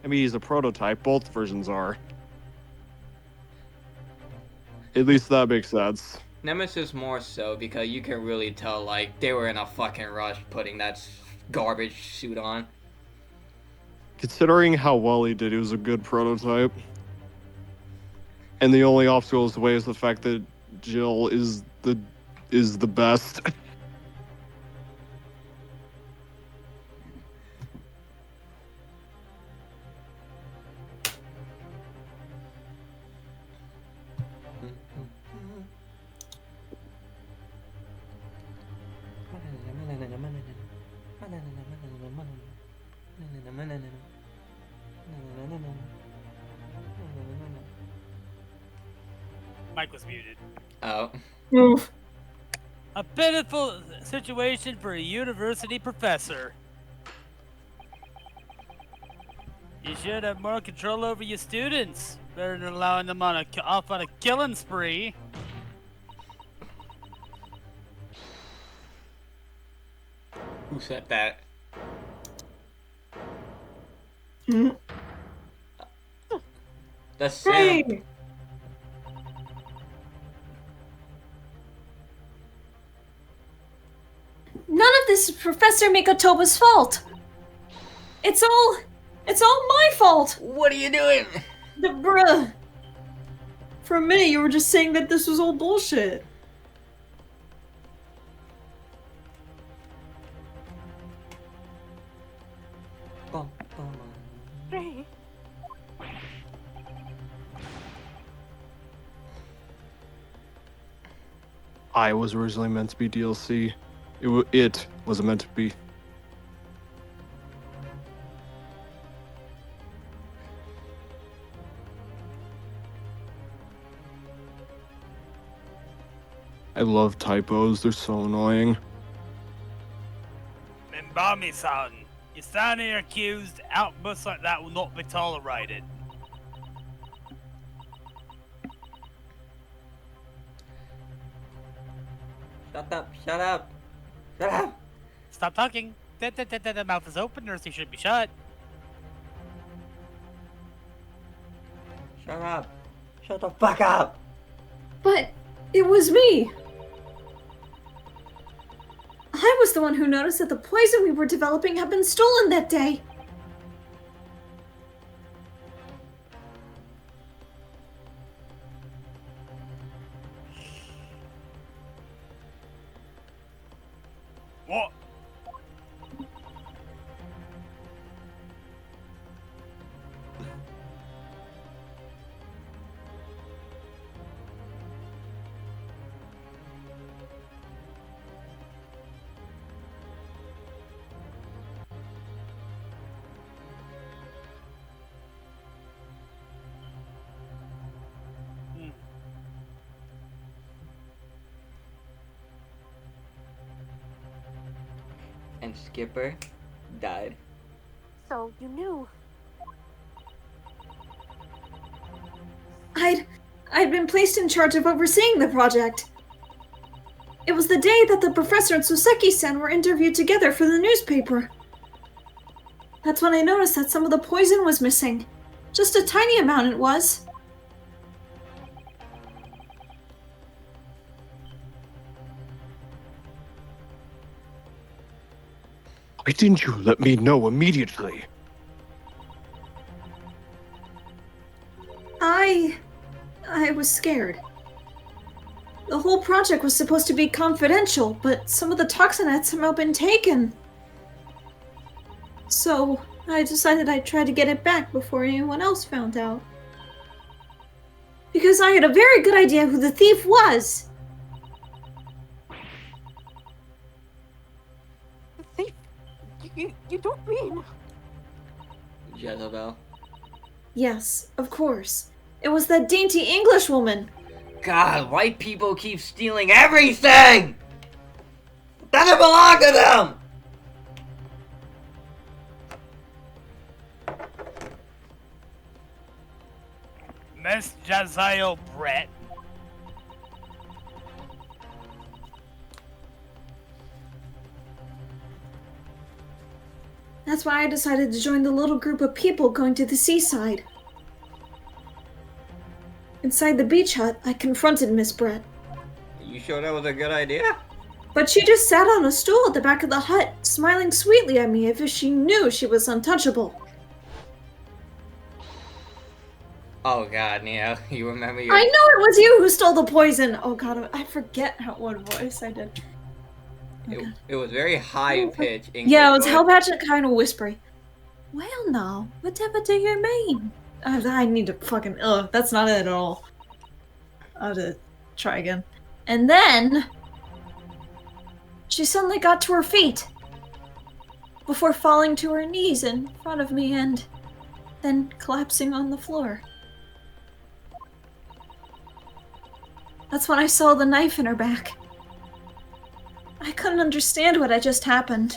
I mean, he's a prototype. Both versions are. At least that makes sense. Nemesis more so because you can really tell, like, they were in a fucking rush putting that garbage suit on. Considering how well he did, he was a good prototype. And the only obstacle is the way is the fact that Jill is the best. Mike was muted. Oh. Oof. A pitiful situation for a university professor. You should have more control over your students, better than allowing them off on a killing spree. Who said that? Mm. The Sim. Hey! None of this is Professor Mikotoba's fault. It's all my fault. What are you doing? Bruh. For a minute, you were just saying that this was all bullshit. Ray. I was originally meant to be DLC. It wasn't meant to be. I love typos, they're so annoying. Mimbami-san, you stand here accused, outbursts like that will not be tolerated. Shut up, shut up. Shut up. Stop talking. The mouth is open, or he should be shut. Shut up. Shut the fuck up. But it was me. I was the one who noticed that the poison we were developing had been stolen that day. What? And Skipper died. So you knew. I'd been placed in charge of overseeing the project. It was the day that the professor and Suseki-san were interviewed together for the newspaper. That's when I noticed that some of the poison was missing. Just a tiny amount it was. Why didn't you let me know immediately? I was scared. The whole project was supposed to be confidential, but some of the toxin had somehow been taken. So I decided I'd try to get it back before anyone else found out. Because I had a very good idea who the thief was. The thief? You don't mean... Jezebel. Yes, of course. It was that dainty Englishwoman. God, white people keep stealing everything! Doesn't belong to them! Miss Jezebel Brett. That's why I decided to join the little group of people going to the seaside. Inside the beach hut, I confronted Miss Brett. You sure that was a good idea? But she just sat on a stool at the back of the hut, smiling sweetly at me as if she knew she was untouchable. Oh god, Neo, you remember your... I know it was you who stole the poison! Oh god, I forget what voice I did. It was very high pitched English. Yeah, it was Hellpatch and kind of whispery. Well now, whatever do you mean? I need to fucking... Ugh, that's not it at all. I'll have to try again. And then... she suddenly got to her feet. Before falling to her knees in front of me and... then collapsing on the floor. That's when I saw the knife in her back. I couldn't understand what had just happened.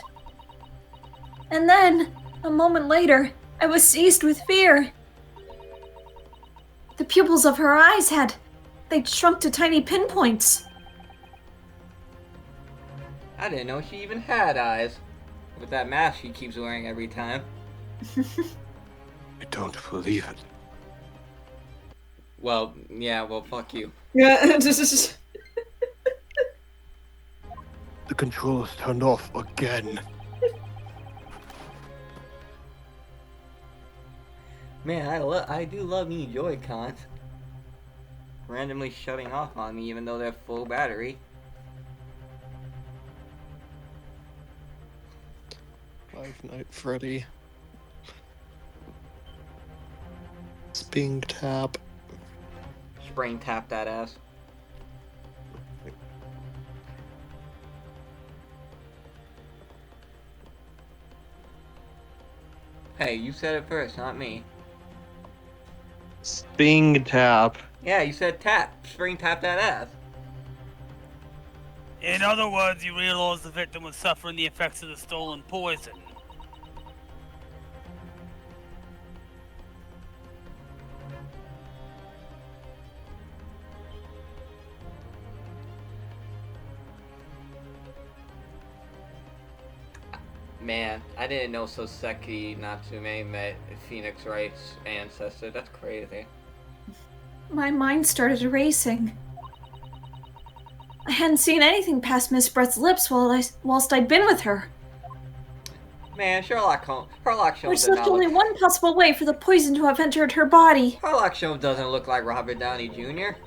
And then, a moment later, I was seized with fear. The pupils of her eyes they'd shrunk to tiny pinpoints. I didn't know she even had eyes. With that mask she keeps wearing every time. I don't believe it. Well, yeah, well, fuck you. Yeah, The controls turned off again. Man, I do love me Joy-Cons. Randomly shutting off on me even though they're full battery. Five Night Freddy. Sping tap. Spring tap that ass. Hey, you said it first, not me. Sping tap. Yeah, you said tap. Spring tap that ass. In other words, you realize the victim was suffering the effects of the stolen poison. Man, I didn't know Soseki Natsume met Phoenix Wright's ancestor. That's crazy. My mind started racing. I hadn't seen anything past Miss Brett's lips whilst I'd been with her. Man, Sherlock Holmes Which does left not only look... one possible way for the poison to have entered her body. Sherlock Holmes doesn't look like Robert Downey Jr.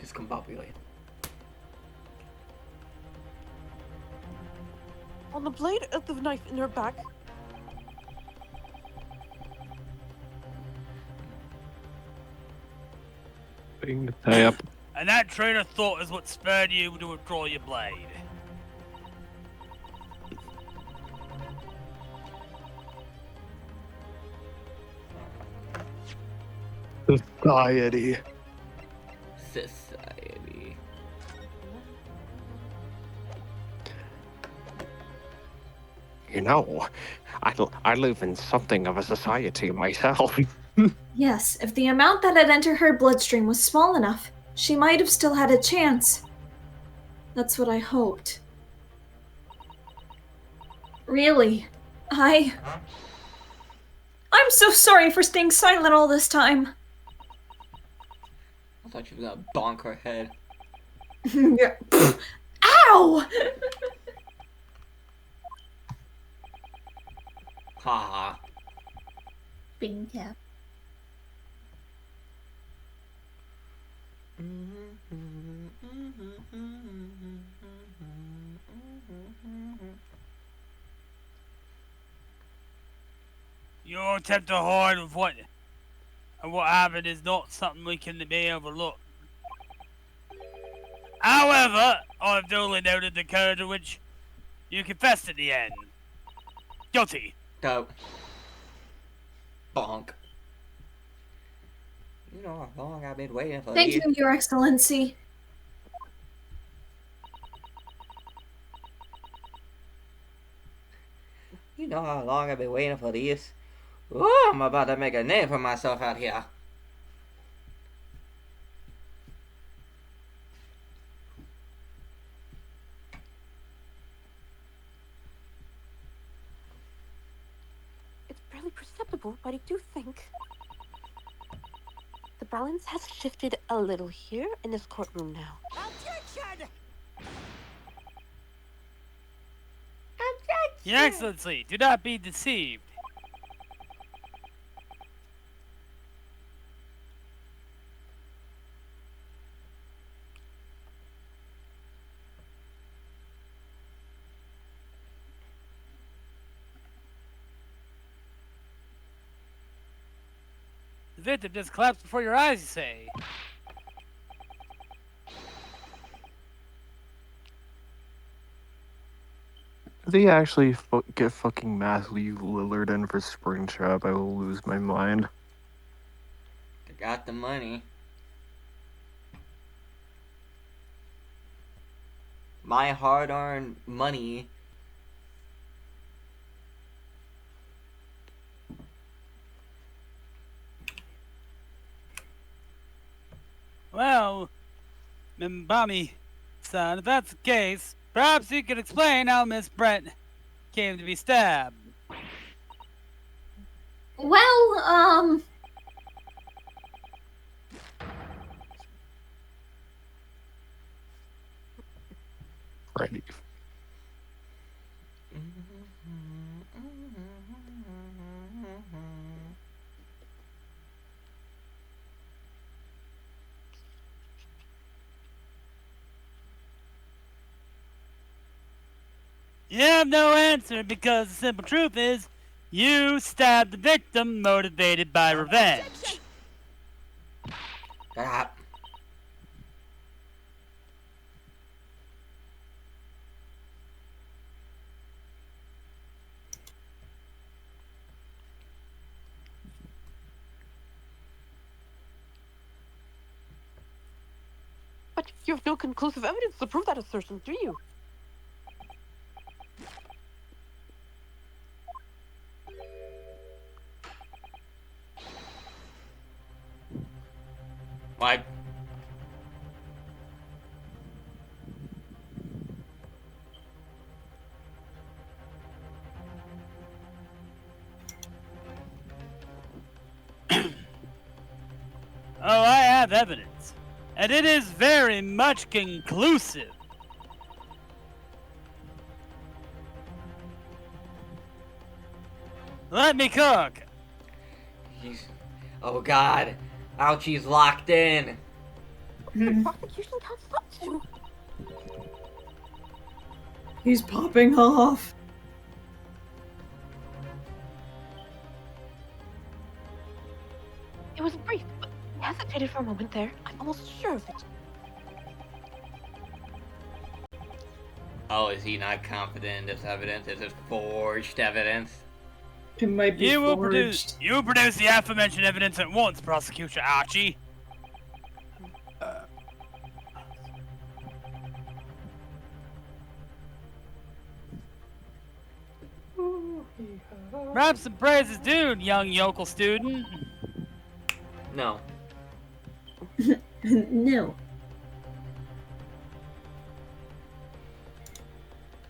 Discombobulated. On the blade of the knife in her back, Sping tap. And that train of thought is what spurred you to withdraw your blade. Society. Society. You know, I live in something of a society myself. Yes, if the amount that had entered her bloodstream was small enough, she might have still had a chance. That's what I hoped. Really, I'm so sorry for staying silent all this time. I thought you were gonna bonk her head. Yeah. Ow! Haha. Bing tap. Mm-hmm. Your attempt to hide with what happened is not something we can be overlooked. However, I've duly noted the courage in which you confessed at the end. Guilty. Dope. Bonk. You know how long I've been waiting for Thank these. you, Your Excellency. You know how long I've been waiting for these. Ooh, I'm about to make a name for myself out here. It's barely perceptible, but I do think the balance has shifted a little here in this courtroom now. Your Excellency, do not be deceived. The victim just collapsed before your eyes, you say? If they actually get fucking Matthew Lillard in for Springtrap, I will lose my mind. I got the money. My hard-earned money. Well, Mimbami-san, if that's the case, perhaps you could explain how Miss Brent came to be stabbed. Well, Right. You have no answer because the simple truth is, you stabbed the victim motivated by revenge. Ah, But you have no conclusive evidence to prove that assertion, do you? why? Oh, I have evidence. And it is very much conclusive. Let me cook. He's... Oh God. Ouchie's locked in. The prosecution can't stop you. He's popping off. It was brief, but he hesitated for a moment there. I'm almost sure of it. Oh, is he not confident in this evidence? Is it forged evidence? It might be You will forged. produce the aforementioned evidence at once, Prosecutor Archie. Perhaps some praise is due, young yokel student. No. no.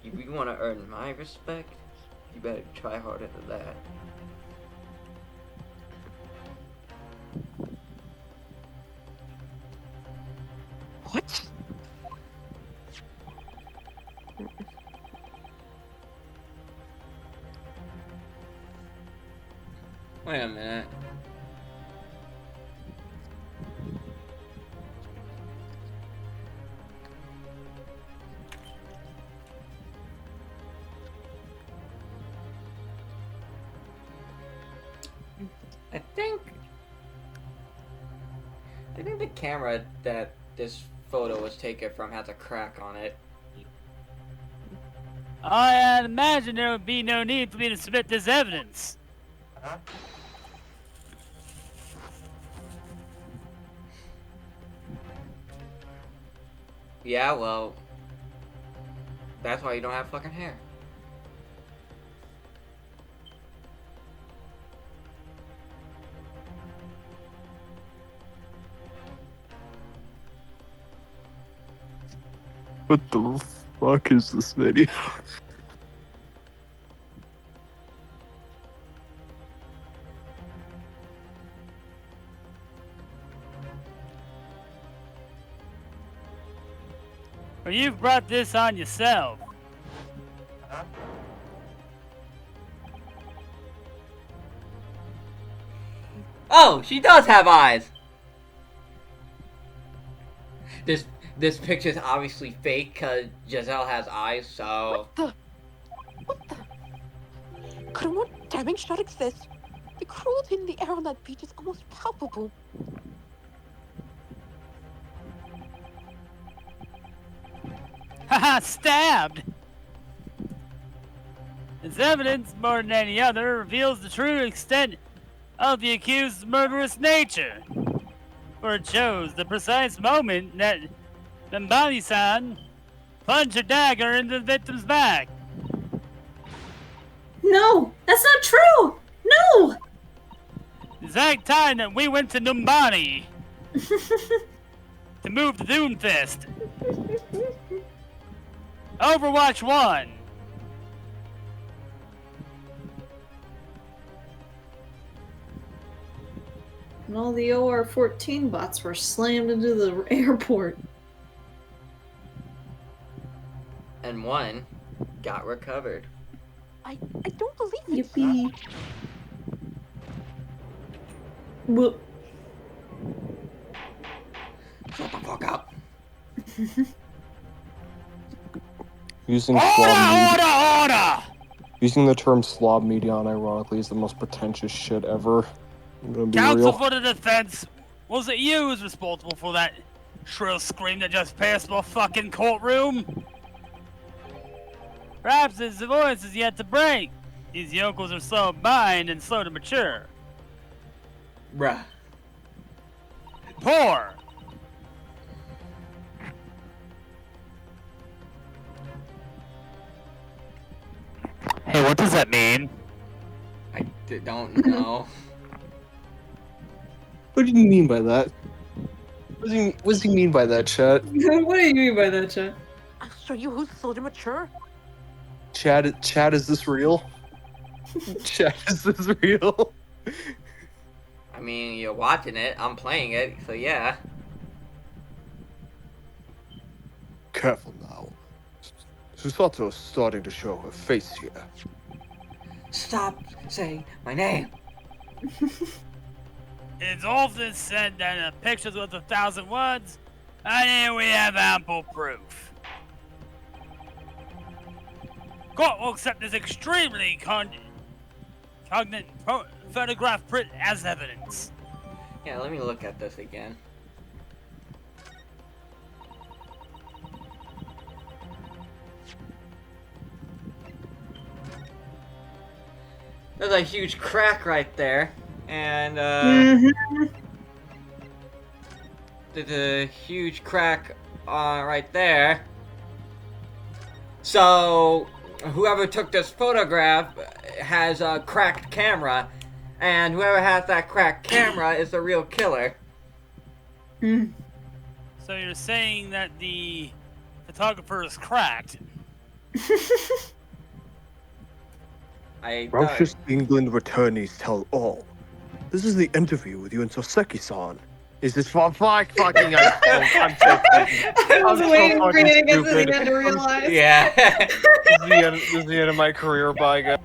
If you want to earn my respect, you better try harder than that. What? Wait a minute. camera that this photo was taken from has a crack on it. I imagine there would be no need for me to submit this evidence. Yeah, well, that's why you don't have fucking hair. What the fuck is this video? Or you've brought this on yourself. Oh, she does have eyes! This picture's obviously fake because Giselle has eyes, so... What the? Could a more damning shot exist? The cruelty in the air on that beach is almost palpable. Haha, stabbed! This evidence, more than any other, reveals the true extent of the accused's murderous nature. For it shows the precise moment that Nambali-san plunged her dagger into the victim's back. No, that's not true! No! The exact time that we went to Numbani to move the Doomfist. Overwatch 1. And all the OR-14 bots were slammed into the airport. And one got recovered. I don't believe it. Yippee. Whoop. Shut the fuck up. Using Order! using the term slob media unironically is the most pretentious shit ever. I'm gonna be Counsel real. for the defense, was it you who's responsible for that shrill scream that just passed my fucking courtroom? Perhaps his voice is yet to break. These yokels are slow of mind and slow to mature. Bruh. Poor! Hey, what does that mean? Don't know. What do you mean by that? What does he mean by that, chat? What do you mean by that, chat? I'll show you who's slow to mature. Chat, is this real? Chat, is this real? I mean, you're watching it, I'm playing it, so yeah. Careful now. Susato is starting to show her face here. Stop saying my name. It's often said that a picture's worth 1,000 words, and here we have ample proof. Court will accept this extremely cognate photograph print as evidence. Yeah, let me look at this again. There's a huge crack right there, and there's a huge crack right there. So whoever took this photograph has a cracked camera, and whoever has that cracked camera is the real killer. So you're saying that the photographer is cracked? Righteous England returnees tell all. This is the interview with you and Soseki-san. Is this fucking I'm so I was waiting for you to get to the stupid. end to realize. Yeah. This is the end of my career, bye guys.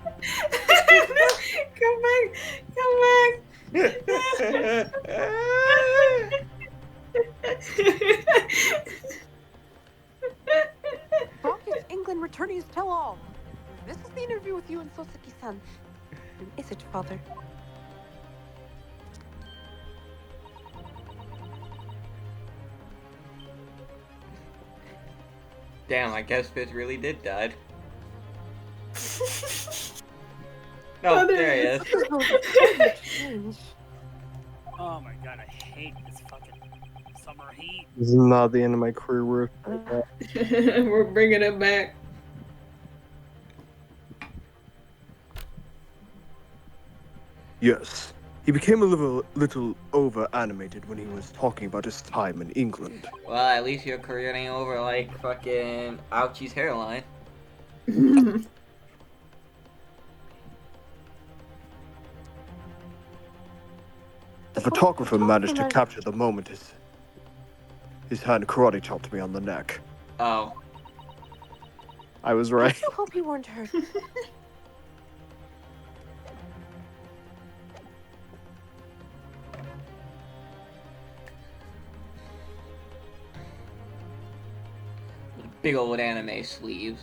Come back. Rocket's England returnees tell all. This is the interview with you and Soseki-san. Is it, Father? Damn, I guess Fizz really did die. Oh, No, there there he he is. is. Totally strange. Oh my god, I hate this fucking summer heat. This is not the end of my career work. We're bringing it back. Yes. He became a little over animated when he was talking about his time in England. Well, at least your career ain't over like fucking Ouchie's hairline. The photographer managed to capture the moment his hand karate chopped me on the neck. Oh. I was I right. do hope you weren't hurt. Big old anime sleeves.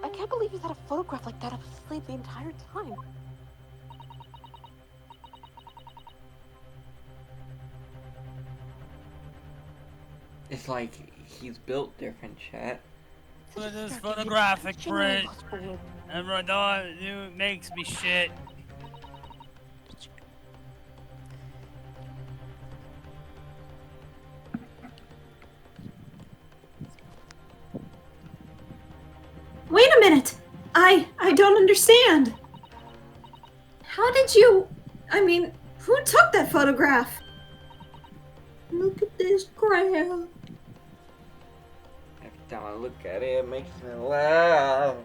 I can't believe he's had a photograph like that of his slave the entire time. It's like he's built different, chat. Such a Look at this stark image, photographic genuinely print. lost for words. And Radon, it makes me shit. Wait a minute! I don't understand. How did you... I mean, who took that photograph? Look at this crap. Every time I look at it, it makes me laugh.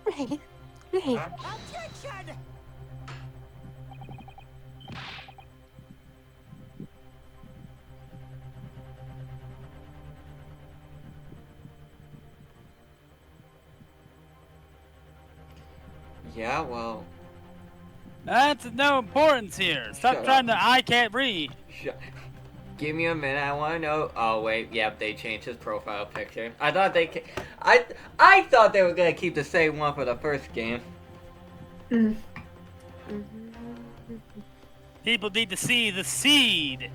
Ray, Ray, Objection! Yeah, well, That's of no importance here. Stop Shut trying up. to. I can't read. give me a minute. I want to know. Oh wait, yep, they changed his profile picture. I thought I thought they were gonna keep the same one for the first game. People need to see the seed.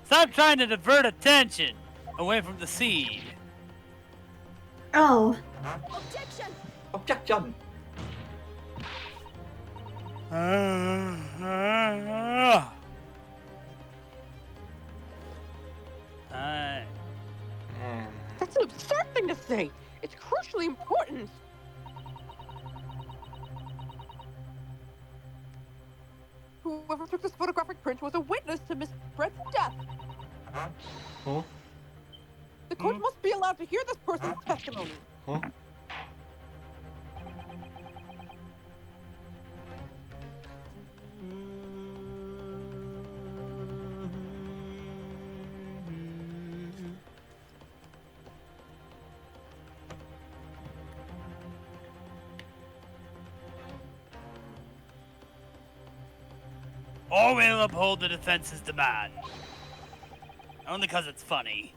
Stop trying to divert attention away from the seed. Oh. Objection. Alright. that's an absurd thing to say. It's crucially important. Whoever took this photographic print was a witness to Miss Brett's death. Huh? The court must be allowed to hear this person's testimony. Huh? Or we'll uphold the defense's demand. Only because it's funny.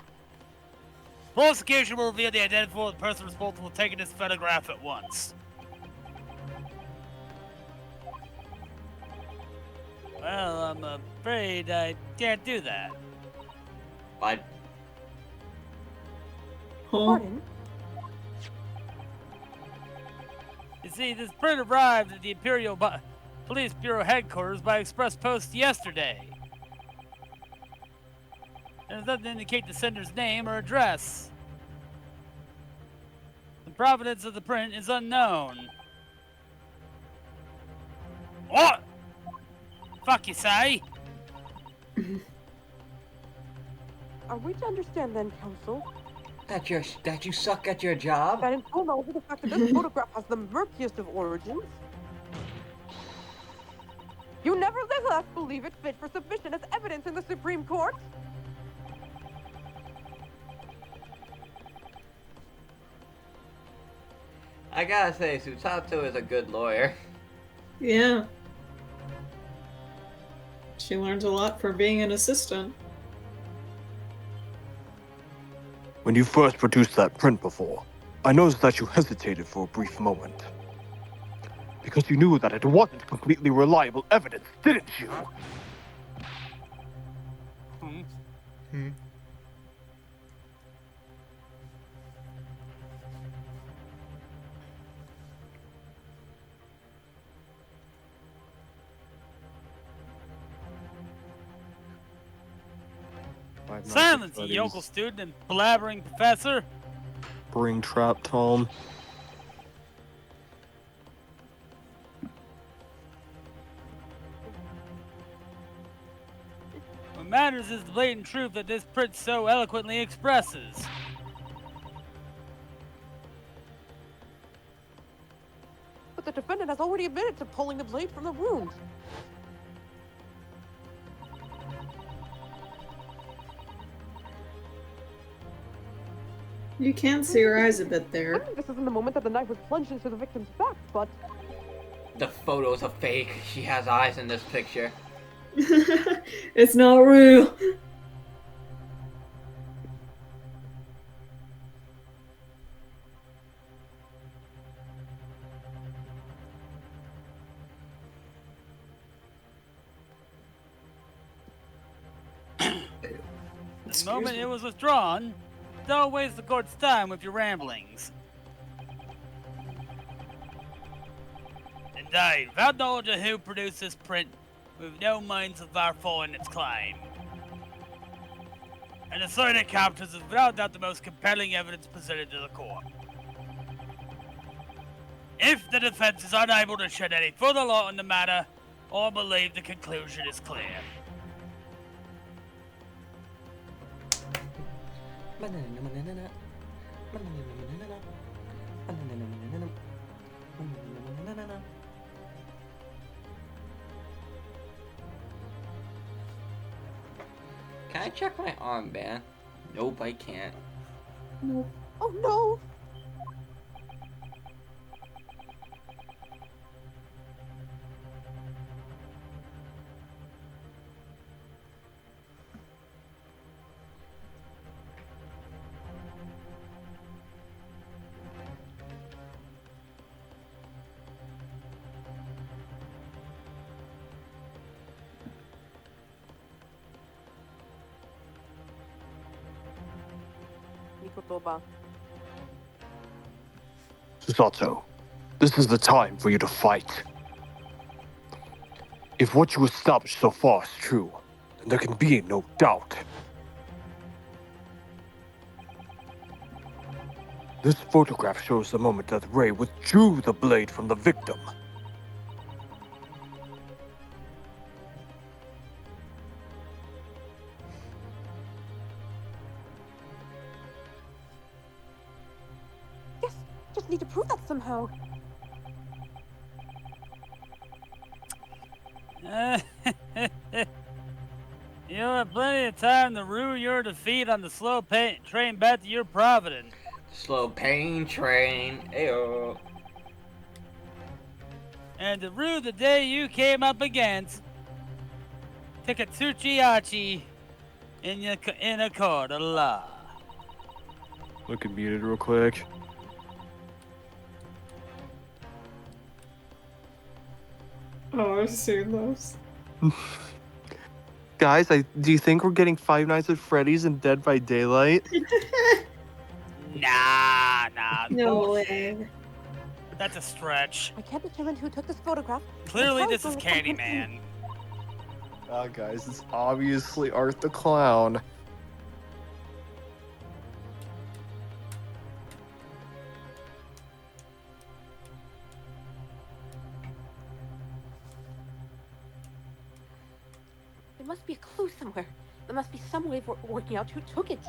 Prosecution will reveal the identity of the person responsible for taking this photograph at once. Well, I'm afraid I can't do that. What? Pardon? You see, this print arrived at the Imperial Police Bureau headquarters by express post yesterday. It doesn't indicate the sender's name or address. The provenance of the print is unknown. What? Fuck you say? Are we to understand then, counsel, That you suck at your job? that in full knowledge of the fact that this photograph has the murkiest of origins, you nevertheless believe it fit for submission as evidence in the Supreme Court? I gotta say, Susato is a good lawyer. Yeah. She learns a lot from being an assistant. When you first produced that print before, I noticed that you hesitated for a brief moment. Because you knew that it wasn't completely reliable evidence, didn't you? Silence, you yokel student and blabbering professor. Bring trap, Tom. What matters is the blatant truth that this print so eloquently expresses. But the defendant has already admitted to pulling the blade from the wound. You can see her eyes a bit I there. think this isn't the moment that the knife was plunged into the victim's back, but The photos are fake. She has eyes in this picture. It's not real. The moment it was withdrawn, don't waste the court's time with your ramblings. Indeed, without knowledge of who produced this print, we've no means of verifying its claim. And the side it captures is without doubt the most compelling evidence presented to the court. If the defense is unable to shed any further light on the matter, I believe the conclusion is clear. Can I check my armband? Nope, I can't. oh no! Mikotoba. Susato, this is the time for you to fight. If what you established so far is true, then there can be no doubt. This photograph shows the moment that Ray withdrew the blade from the victim. Yes, just need to prove that somehow. You'll have plenty of time to rue your defeat on the slow train back to your Providence. Slow pain train. Ayo. And to rue the day you came up against Takatsuchi Achi in a court of law. Look at muted real quick. Oh, I've seen those. Guys, do you think we're getting Five Nights at Freddy's and Dead by Daylight? Nah. No bullshit. way. That's a stretch. I can't determine who took this photograph. Clearly, As far this as is the look, I can't Candyman. Oh, guys, it's obviously Art the Clown. There must be a clue somewhere. There must be some way of working out who took it.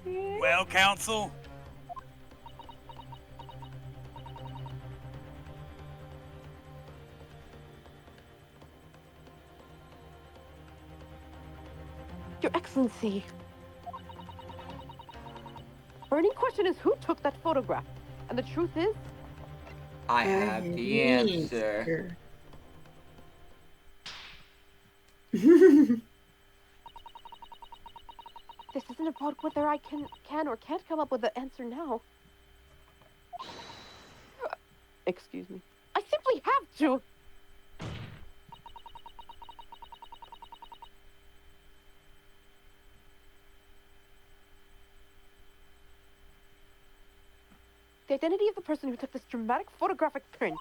Well, counsel, Your Excellency. Burning question is who took that photograph? And the truth is, I have the answer. this isn't about whether I can or can't come up with the answer now. Excuse me. I simply have to! The identity of the person who took this dramatic photographic print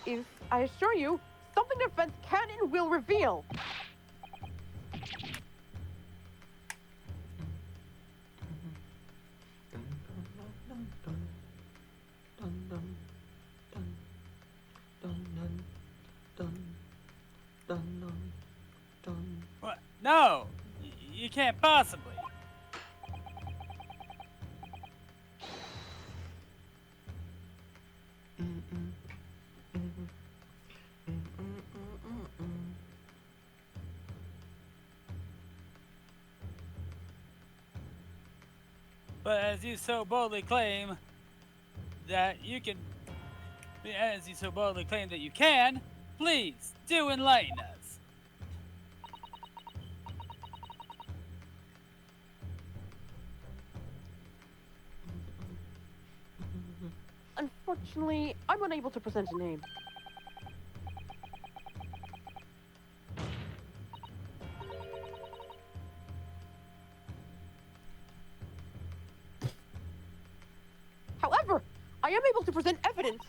is, I assure you, something the defense can and will reveal. What? No! You can't possibly. But as you so boldly claim that you can, please do enlighten us. Unfortunately, I'm unable to present a name. However, I am able to present evidence.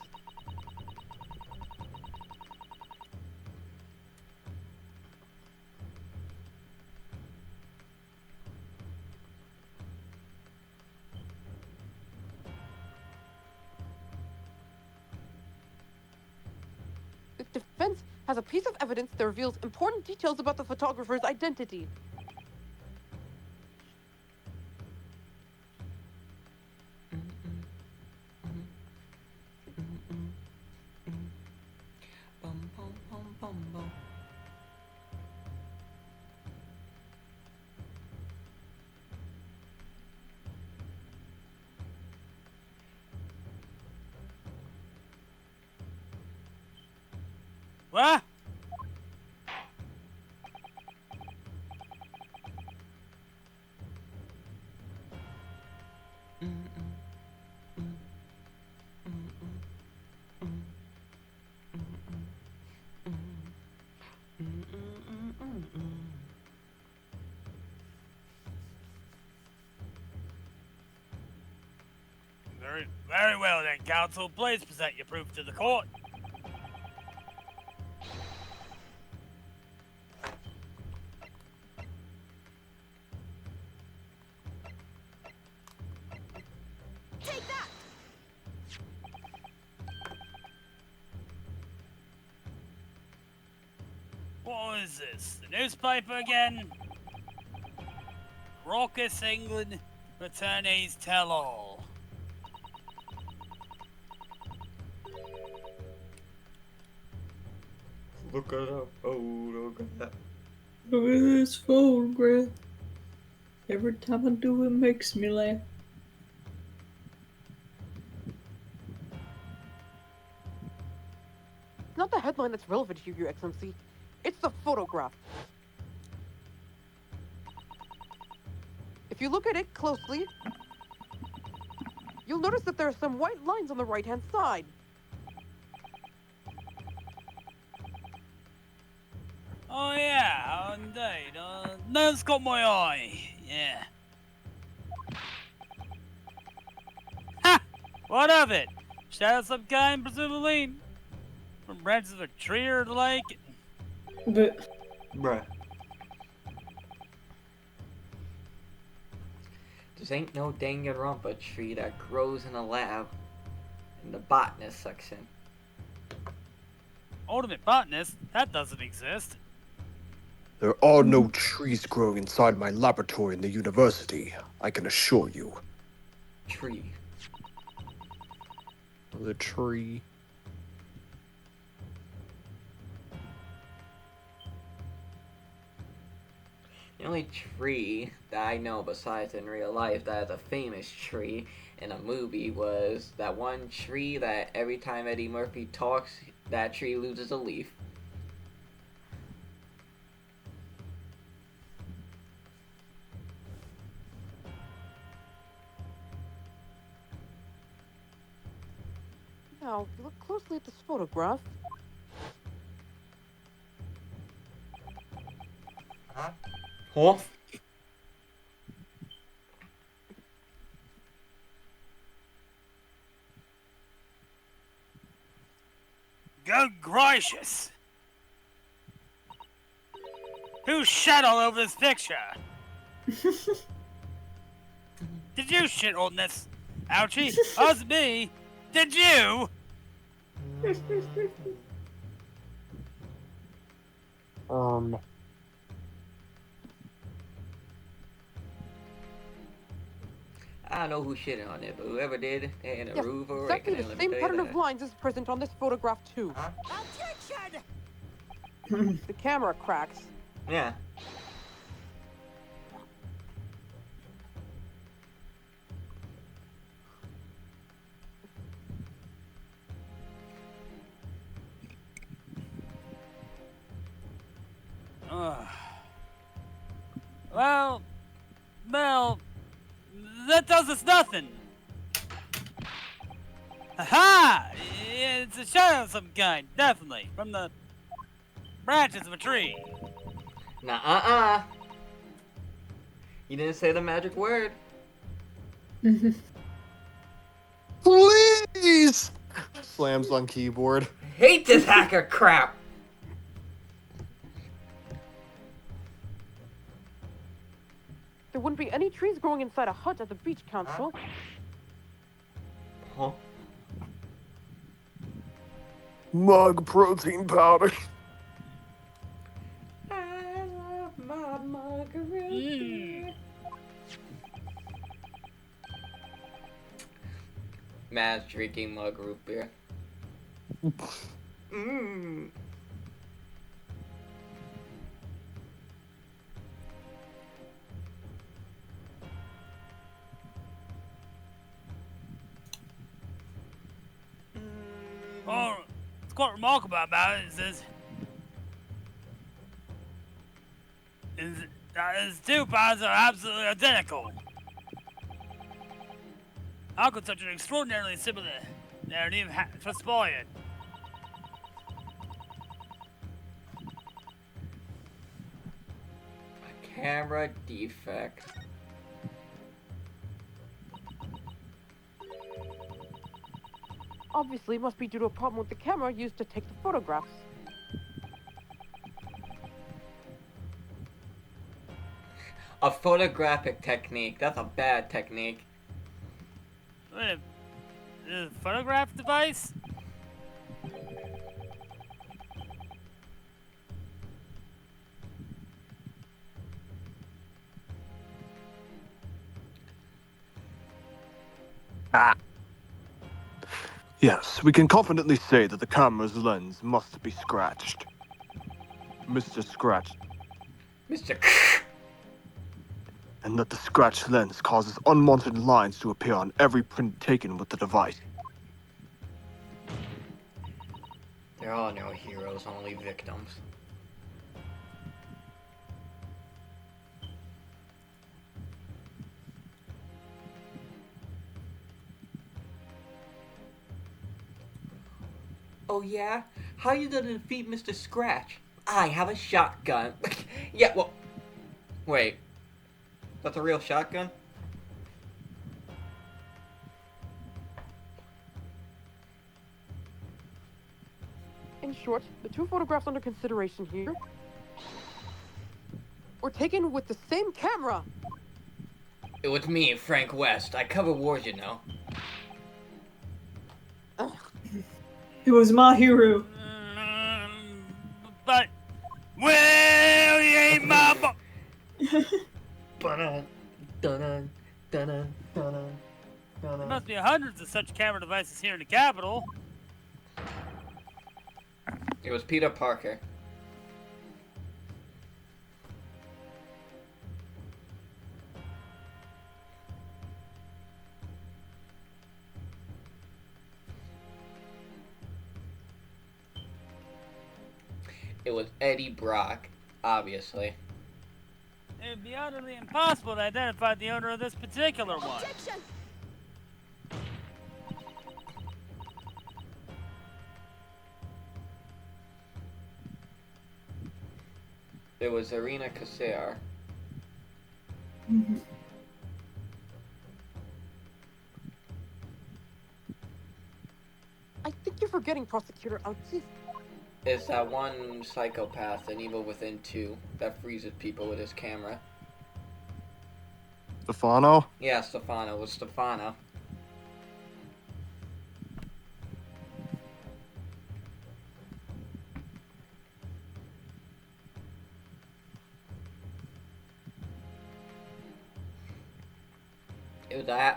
The defense has a piece of evidence that reveals important details about the photographer's identity. What? Very well then, counsel. Please present your proof to the court. Take that! What is this? The newspaper again? Raucous England, attorneys tell all. Look at that photograph. Look at this photograph. Every time I do it makes me laugh. It's not the headline that's relevant here, Your Excellency. It's the photograph. If you look at it closely, you'll notice that there are some white lines on the right-hand side. Oh yeah, indeed. That's got my eye. Yeah. Ha! What of it? Shadow of some kind, presumably? From branches of a tree or the lake? But Bruh. This ain't no danganronpa tree that grows in a lab in the botanist section. Ultimate botanist? That doesn't exist. There are no trees growing inside my laboratory in the university, I can assure you. Tree. The tree. The only tree that I know besides in real life that is a famous tree in a movie was that one tree that every time Eddie Murphy talks, that tree loses a leaf. Now, look closely at this photograph. Huh? Good gracious! Who shat all over this picture? Did you shit on this? Ouchie, us me. Did you? I don't know who shitted on it, but whoever did, they in a Yes, roof or exactly reckoning, the let me same tell pattern you of that. lines is present on this photograph too. Objection! The camera cracks. Yeah. Well, that does us nothing. Aha! It's a shadow of some kind, definitely, from the branches of a tree. Nah, You didn't say the magic word. Please! Slams on keyboard. Hate this hacker crap! There wouldn't be any trees growing inside a hut at the beach council. Huh? Mug protein powder. I love my margarita. Matt's drinking mug root beer. Mmm. Oh, what's quite remarkable about it is that his two pies are absolutely identical. How could such an extraordinarily similar narrative transpire? Camera defect. Obviously, it must be due to a problem with the camera used to take the photographs. A photographic technique. That's a bad technique. Wait, a photograph device? Yes, we can confidently say that the camera's lens must be scratched. Mr. Scratch. Mr. And that the scratched lens causes unwanted lines to appear on every print taken with the device. There are no heroes, only victims. Oh yeah? How are you gonna defeat Mr. Scratch? I have a shotgun. Yeah, well... Wait. That's a real shotgun? In short, the two photographs under consideration here were taken with the same camera. It was me, Frank West. I cover wars, you know. It was Mahiru. But, well, you ain't my Dun-dun, dun-dun, dun-dun, dun-dun, There dun-dun. must be hundreds of such camera devices here in the capital. It was Peter Parker. It was Eddie Brock, obviously. It would be utterly impossible to identify the owner of this particular one. Objection! It was Irina Kassar. I think you're forgetting Prosecutor Altis. It's that one psychopath, an evil within two, that freezes people with his camera. Stefano? Yeah, Stefano. It was Stefano.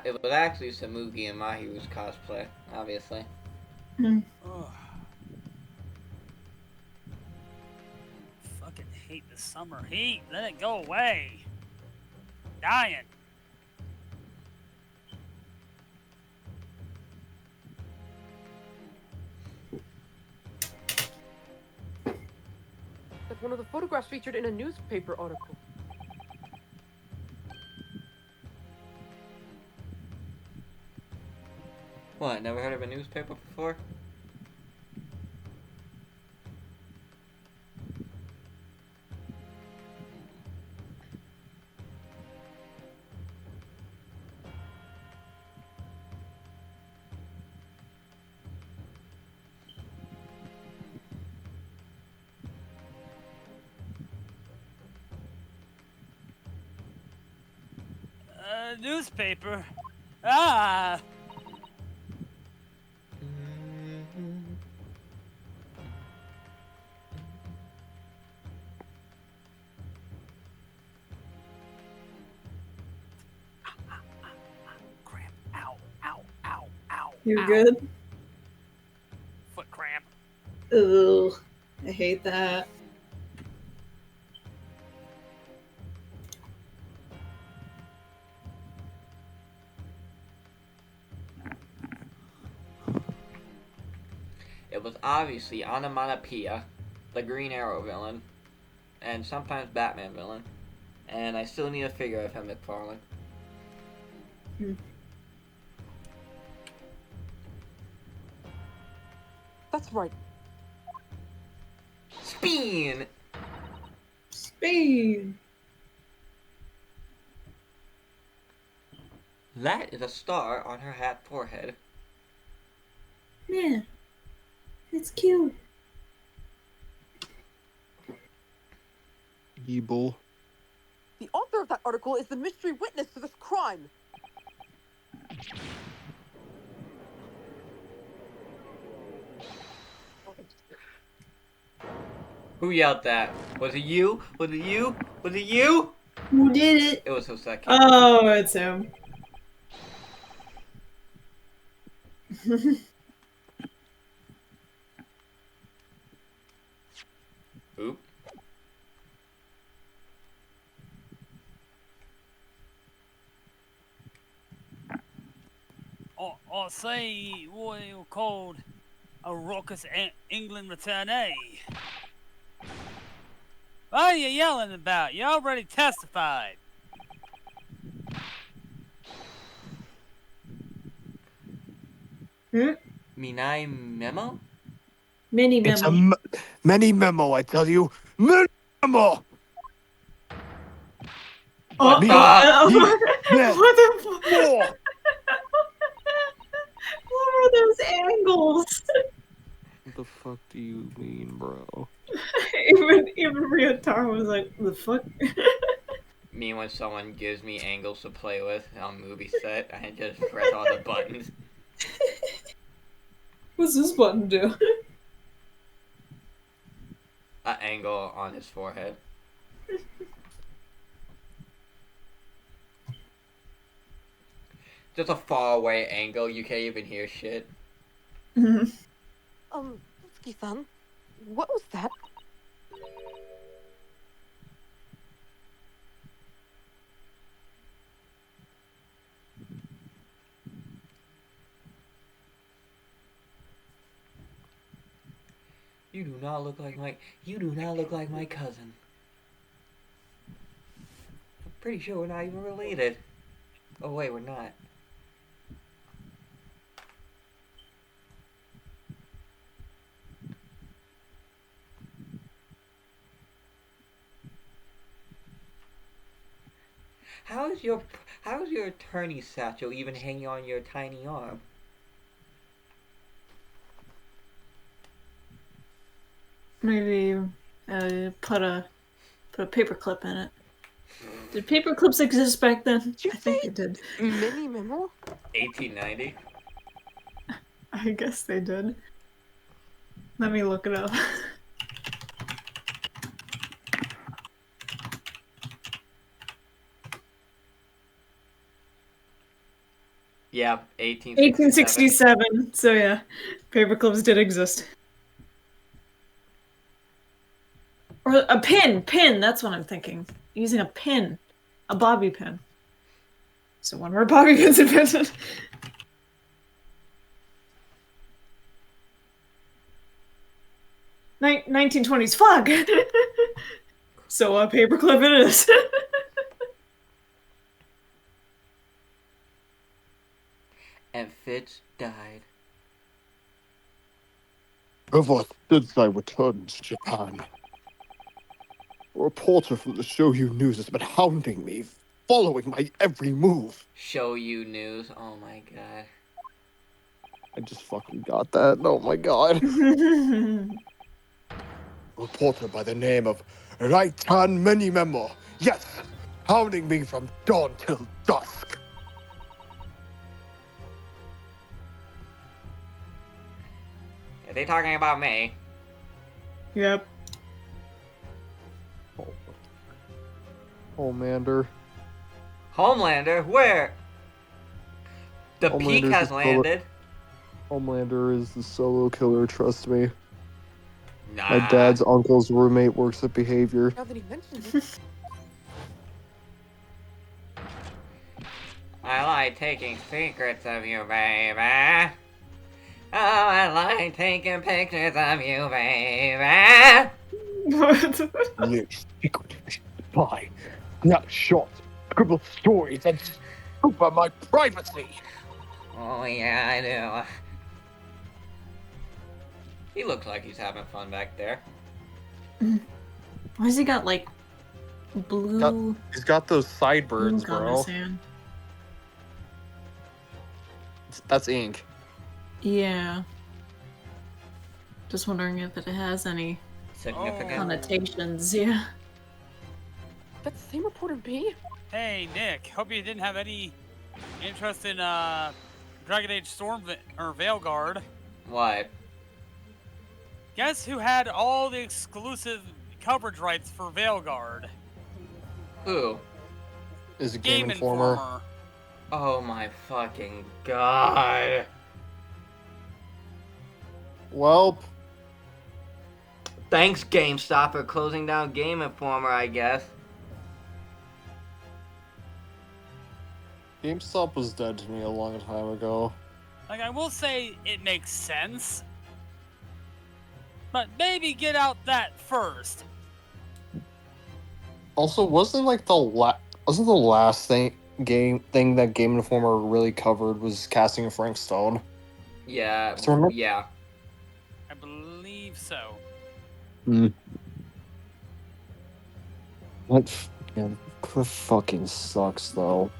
It was actually Samugi and Mahiru's cosplay, obviously. Ugh. Fucking hate the summer heat. Let it go away. Dying. That's one of the photographs featured in a newspaper article. What, never heard of a newspaper before? Newspaper? Ah! Cramp. Ow, ow, ow, ow. You're ow. good? Foot cramp. Ugh. I hate that. It was obviously Onomatopoeia, the Green Arrow villain, and sometimes Batman villain. And I still need a figure of him, McFarlane. That's right. Speen! Spain! That is a star on her hat forehead. Man, it's cute. Evil. The author of that article is the mystery witness to this crime. Who yelled that? Was it you? Was it you? Was it you? Who did it? It was Hoseki. Oh, it's him. Oop. Or say what you called a raucous England returnee. What are you yelling about? You already testified. Minai Memo? Mini It's a memo. many memo, I tell you. Many memo! Oh, Me- oh, ye- yeah. what the fuck? Oh, What are those angles? what the fuck do you mean, bro? even Ryotaro was like, the fuck? Me when someone gives me angles to play with on movie set, I just press all the buttons. What's this button do? An angle on his forehead. Just a far away angle, you can't even hear shit. Suzuki-san, what was that? You do not look like my cousin. I'm pretty sure we're not even related. Oh wait, we're not. How's your attorney satchel even hanging on your tiny arm? Maybe put a paper clip in it. Did paper clips exist back then? Did you I think say they did. mini memo? 1890. I guess they did. Let me look it up. Yeah, 1867. 1867. So yeah, paper clips did exist. Or a pin. That's what I'm thinking. Using a pin, a bobby pin. So when were bobby pins invented? 1920s. Fuck. So a paperclip it is. And Fitz died. Ever since I returned to Japan, a reporter from the Shoyu News has been hounding me, following my every move. Show you news. Oh my god. I just fucking got that. Oh my god. A reporter by the name of Raitan Menimemo. Yes, hounding me from dawn till dusk. Are they talking about me? Yep. Homelander. Homelander? Where? The peak Homelander's has the solo- landed. Homelander is the solo killer, trust me. Nah. My dad's uncle's roommate works at Behavior. Now that he mentions it, I like taking secrets of you, baby. Oh, I like taking pictures of you, baby. What? Live secret, spy, snapshot, scribble stories, and scoop my privacy. Oh yeah, I do. He looks like he's having fun back there. Why has he got like blue He's got those sideburns, ink on bro. his hand? That's ink. Yeah. Just wondering if it has any Significant. connotations. Yeah. that's the same reporter B? Hey, Nick. Hope you didn't have any interest in Dragon Age Storm or Veilguard. What? Guess who had all the exclusive coverage rights for Veilguard? Who? Is a Game Game Informer. Oh my fucking god. Well, Thanks, GameStop, for closing down Game Informer, I guess. GameStop was dead to me a long time ago. Like, I will say it makes sense. But maybe get out that first. Also, wasn't like the last thing that Game Informer really covered was casting of Frank Stone? Yeah, So remember- yeah. I believe so. That fucking sucks though.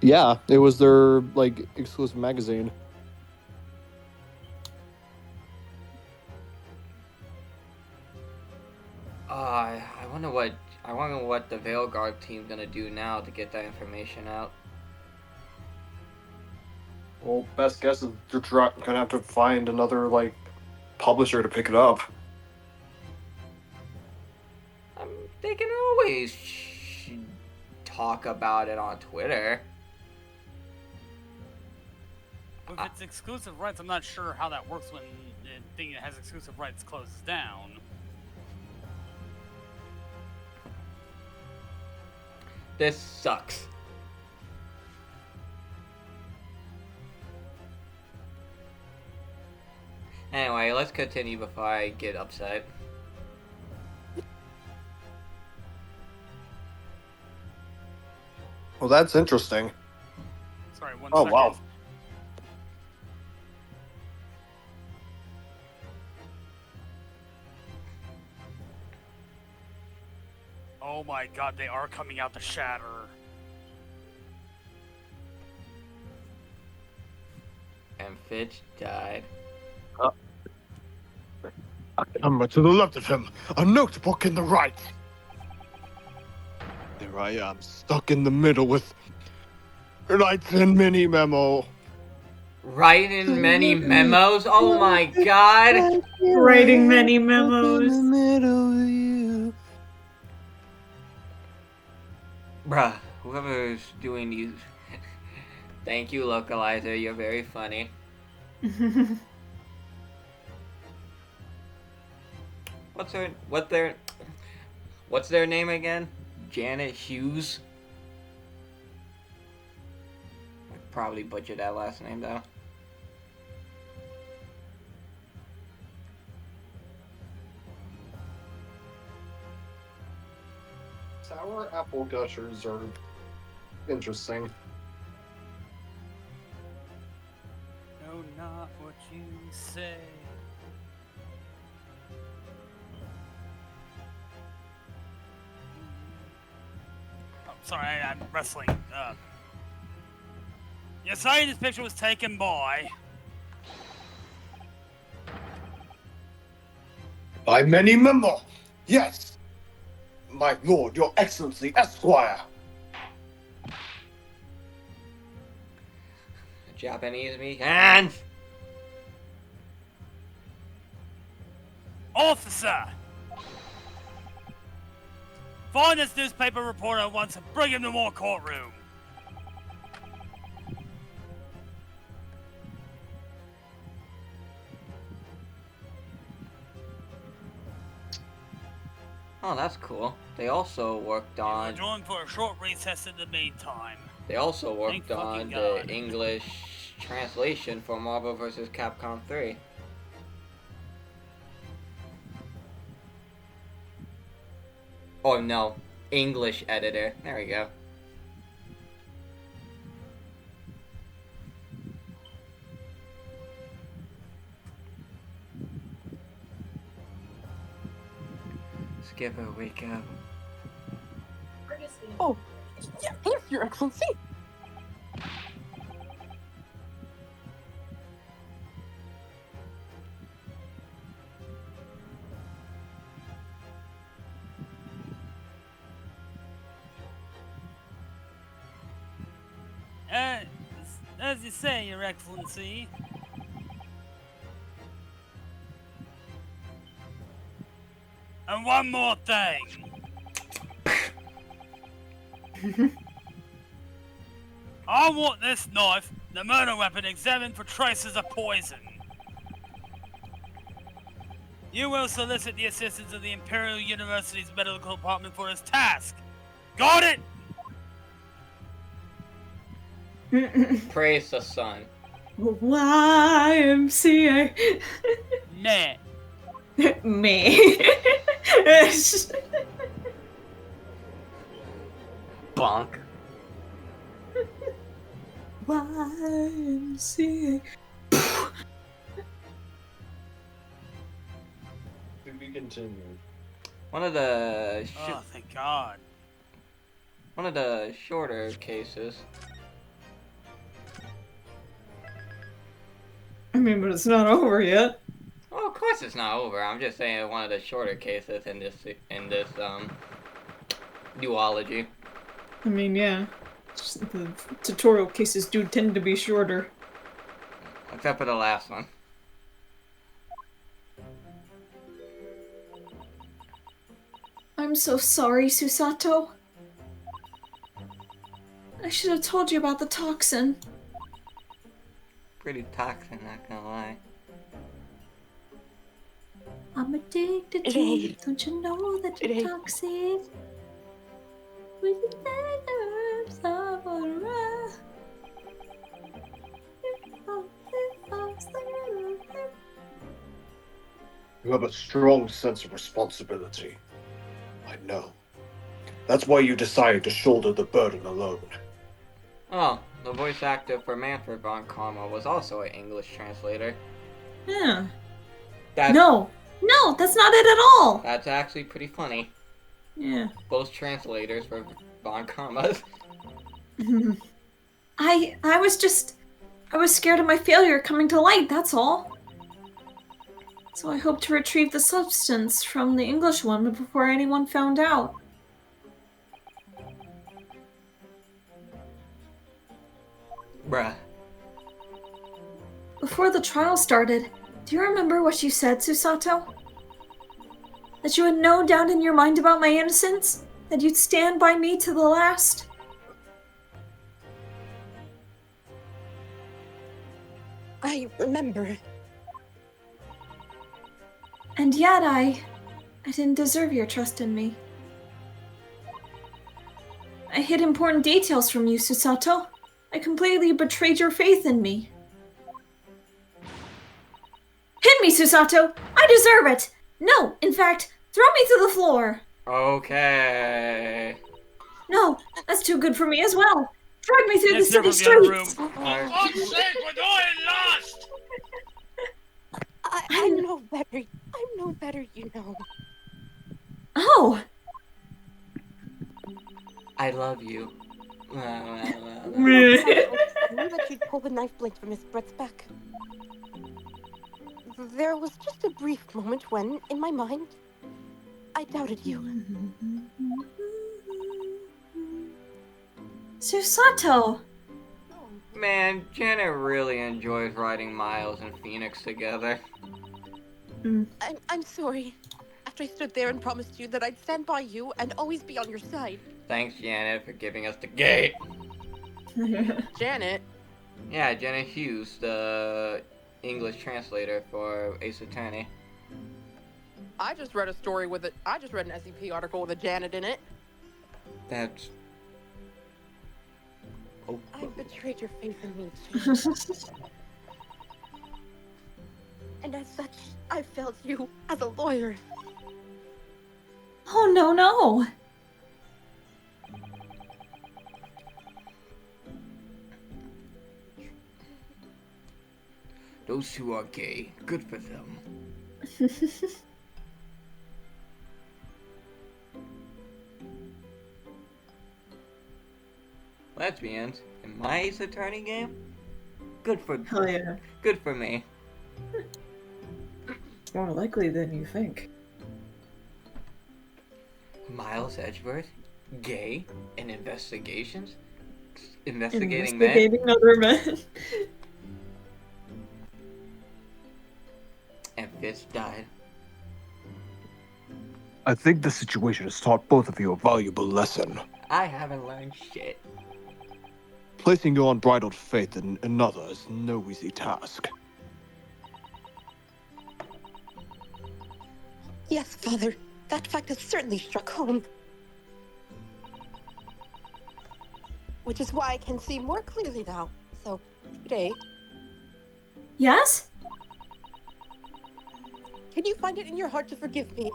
Yeah, it was their like exclusive magazine. I wonder what the Veilguard team's gonna do now to get that information out. Well, best guess is you're gonna have to find another like publisher to pick it up. They can always talk about it on Twitter. If it's exclusive rights, I'm not sure how that works when the thing that has exclusive rights closes down. This sucks. Anyway, let's continue before I get upset. Well, that's interesting. Sorry, one Oh, second. wow. Oh my god, they are coming out to shatter. And Fitch died. A camera to the left of him, a notebook in the right. There I am, stuck in the middle with writes and mini memo. Writing many memos? Oh my god! Writing many memos. In the middle of you. Bruh, whoever's doing these... Thank you, Localizer, you're very funny. What's their name again? Janet Hughes? I probably butchered that last name though. Sour apple gushers are interesting. No, not what you say. Oh, sorry, I'm wrestling. You're saying this picture was taken by... By many memo. Yes. My lord, your excellency, Esquire. Japanese me and Officer! Find this newspaper reporter at once and bring him to my courtroom. oh, that's cool. They also worked on. Join for a short recess in the meantime. They also Thank worked on fucking the God. English translation for Marvel vs. Capcom 3. Oh no, English editor. There we go. Skipper, wake up. Oh, yeah, yes, Your Excellency. As you say, Your Excellency. And one more thing. I want this knife, the murder weapon, examined for traces of poison. You will solicit the assistance of the Imperial University's medical department for this task. Got it? Praise the sun. YMCA. Nah. Me. Bonk. YMCA. To be continued. One of the Oh, thank God. one of the shorter cases. I mean, but it's not over yet. Well, of course it's not over. I'm just saying one of the shorter cases in this duology. I mean, yeah. Just the tutorial cases do tend to be shorter. Except for the last one. I'm so sorry, Susato. I should have told you about the toxin. Pretty toxic, not gonna lie. I'm addicted to you. Don't you know that you're toxic? With the herbs of a rush. You have a strong sense of responsibility. I know. That's why you decided to shoulder the burden alone. Oh, the voice actor for Manfred von Karma was also an English translator. Yeah. That's, No, that's not it at all. That's actually pretty funny. Yeah. Both translators for von Karma. I was scared of my failure coming to light, that's all. So I hope to retrieve the substance from the English one before anyone found out. Bruh. Before the trial started, do you remember what you said, Susato? That you had no doubt in your mind about my innocence? That you'd stand by me to the last? I remember. And yet I didn't deserve your trust in me. I hid important details from you, Susato. I completely betrayed your faith in me. Hit me, Susato! I deserve it! No, in fact, throw me to the floor! Okay. No, that's too good for me as well. Drag me through the Let's hear city from the other streets! room. For fuck's sake, we're going lost! I know better. I know better, you know. Oh! I love you. I knew that you'd pull the knife blade from Miss Brett's back. There was just a brief moment when, in my mind, I doubted you. Susato! Man, Janet really enjoys riding Miles and Phoenix together. I'm sorry. After I stood there and promised you that I'd stand by you and always be on your side. Thanks, Janet, for giving us the gate. Janet? Yeah, Janet Hughes, the English translator for Ace Attorney. I just read an SCP article with a Janet in it. That's... Oh. I betrayed your faith in me, Janet. And as such, I failed you as a lawyer. Oh, no. Those two are gay. Good for them. Lesbians in my Ace Attorney game? Good for Oh yeah. Good for me. It's more likely than you think. Miles Edgeworth, gay, in investigations? Investigating men? Investigating other men. And Fitz died. I think the situation has taught both of you a valuable lesson. I haven't learned shit. Placing your unbridled faith in another is no easy task. Yes, Father. That fact has certainly struck home. Which is why I can see more clearly now. So, today, Yes? can you find it in your heart to forgive me?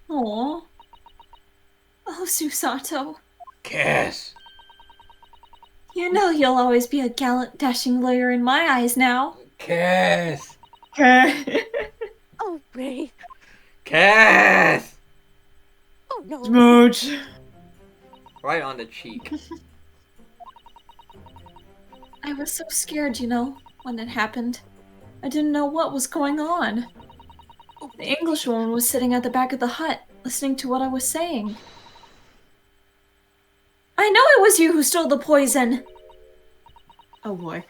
Aww. Oh, Susato. Kiss! You know you'll always be a gallant, dashing lawyer in my eyes now. Kiss! Oh, Ray. Kiss! Oh, no. Smooch. Right on the cheek. I was so scared, when it happened. I didn't know what was going on. The Englishwoman was sitting at the back of the hut, listening to what I was saying. I know it was you who stole the poison! Oh boy.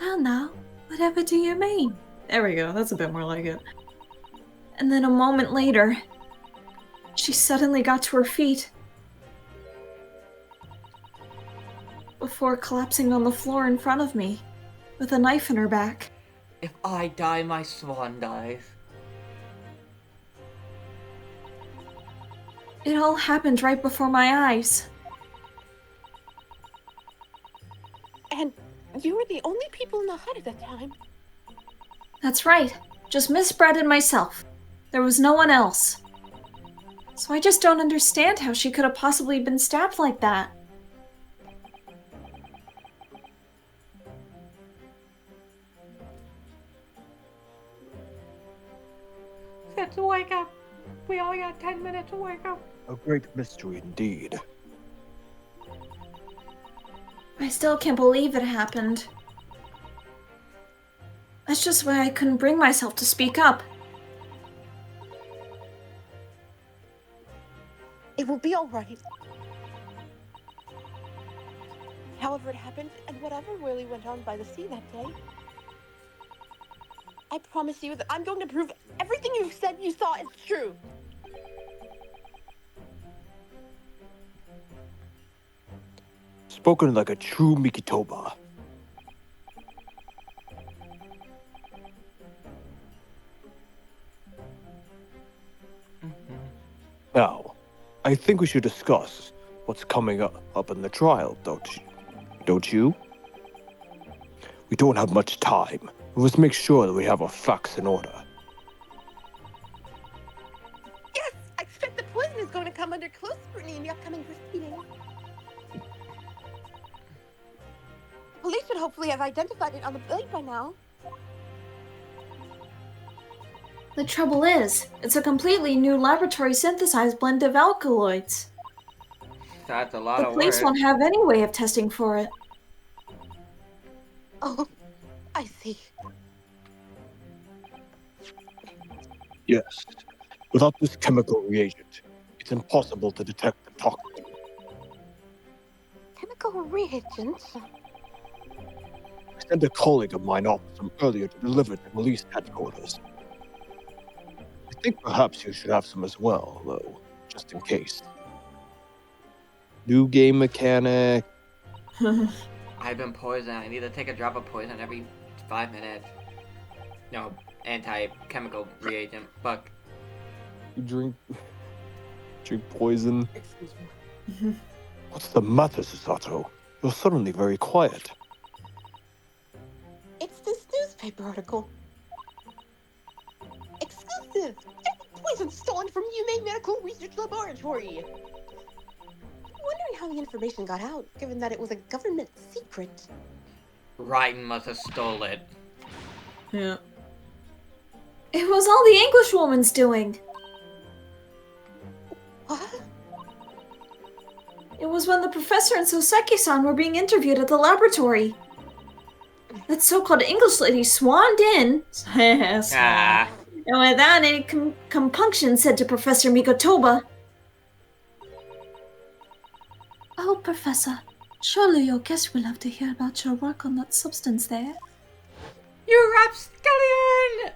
Well now, whatever do you mean? There we go. That's a bit more like it. And then a moment later, she suddenly got to her feet. Before collapsing on the floor in front of me, with a knife in her back. If I die, my swan dies. It all happened right before my eyes. And You were the only people in the hut at that time. That's right. Just Miss Brett and myself. There was no one else. So I just don't understand how she could have possibly been stabbed like that. Let's wake up. We only got 10 minutes to wake up. A great mystery indeed. I still can't believe it happened. That's just why I couldn't bring myself to speak up. It will be all right. However it happened, and whatever really went on by the sea that day, I promise you that I'm going to prove everything you said you saw is true. Spoken like a true Mikitoba. Now, I think we should discuss what's coming up in the trial, don't you? We don't have much time. We must make sure that we have our facts in order. Yes, I expect the poison is going to come under close scrutiny in the upcoming proceedings. Police should hopefully have identified it on the blade by now. The trouble is, it's a completely new laboratory synthesized blend of alkaloids. That's a lot The of police work. won't have any way of testing for it. Oh, I see. Yes. Without this chemical reagent, it's impossible to detect the toxin. Chemical reagents? I sent a colleague of mine off some earlier to deliver to police headquarters. I think perhaps you should have some as well, though, just in case. New game mechanic. I've been poisoned. I need to take a drop of poison every 5 minutes. No, anti-chemical reagent. Fuck. You drink poison. Excuse me. What's the matter, Susato? You're suddenly very quiet. It's this newspaper article. Exclusive! Poison stolen from UMA Medical Research Laboratory! Wondering how the information got out, given that it was a government secret. Raiden must have stole it. Yeah. It was all the English woman's doing. What? It was when the professor and Soseki-san were being interviewed at the laboratory. That so-called English lady swanned in, Ah. and without any compunction said to Professor Mikotoba, "Oh, Professor, surely your guest will have to hear about your work on that substance there. You rapscallion!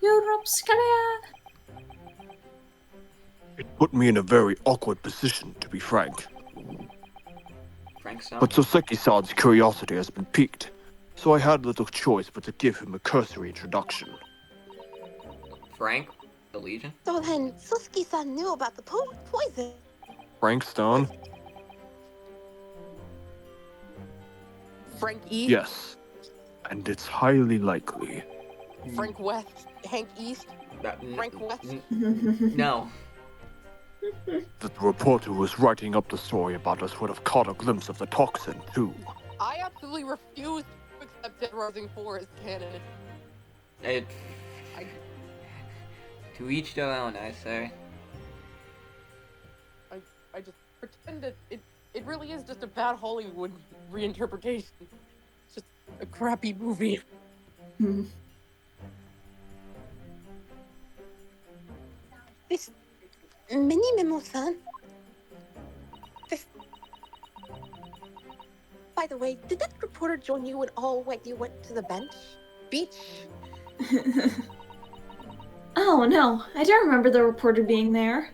You rapscallion!" It put me in a very awkward position, to be frank. Frank Stone. But Soseki-san's curiosity has been piqued, so I had little choice but to give him a cursory introduction. Frank? The Legion? So then, Susuki-san knew about the poison. Frank Stone? Frank East? Yes. And it's highly likely. Frank West? Hank East? Frank West? No. That the reporter who was writing up the story about us would have caught a glimpse of the toxin, too. I absolutely refuse to accept Dead Rising 4 as canon. It... To each their own, I say. I just pretend that it really is just a bad Hollywood reinterpretation. It's just a crappy movie. This Mini Memo-san? This... By the way, did that reporter join you when you went to the beach? Oh no, I don't remember the reporter being there.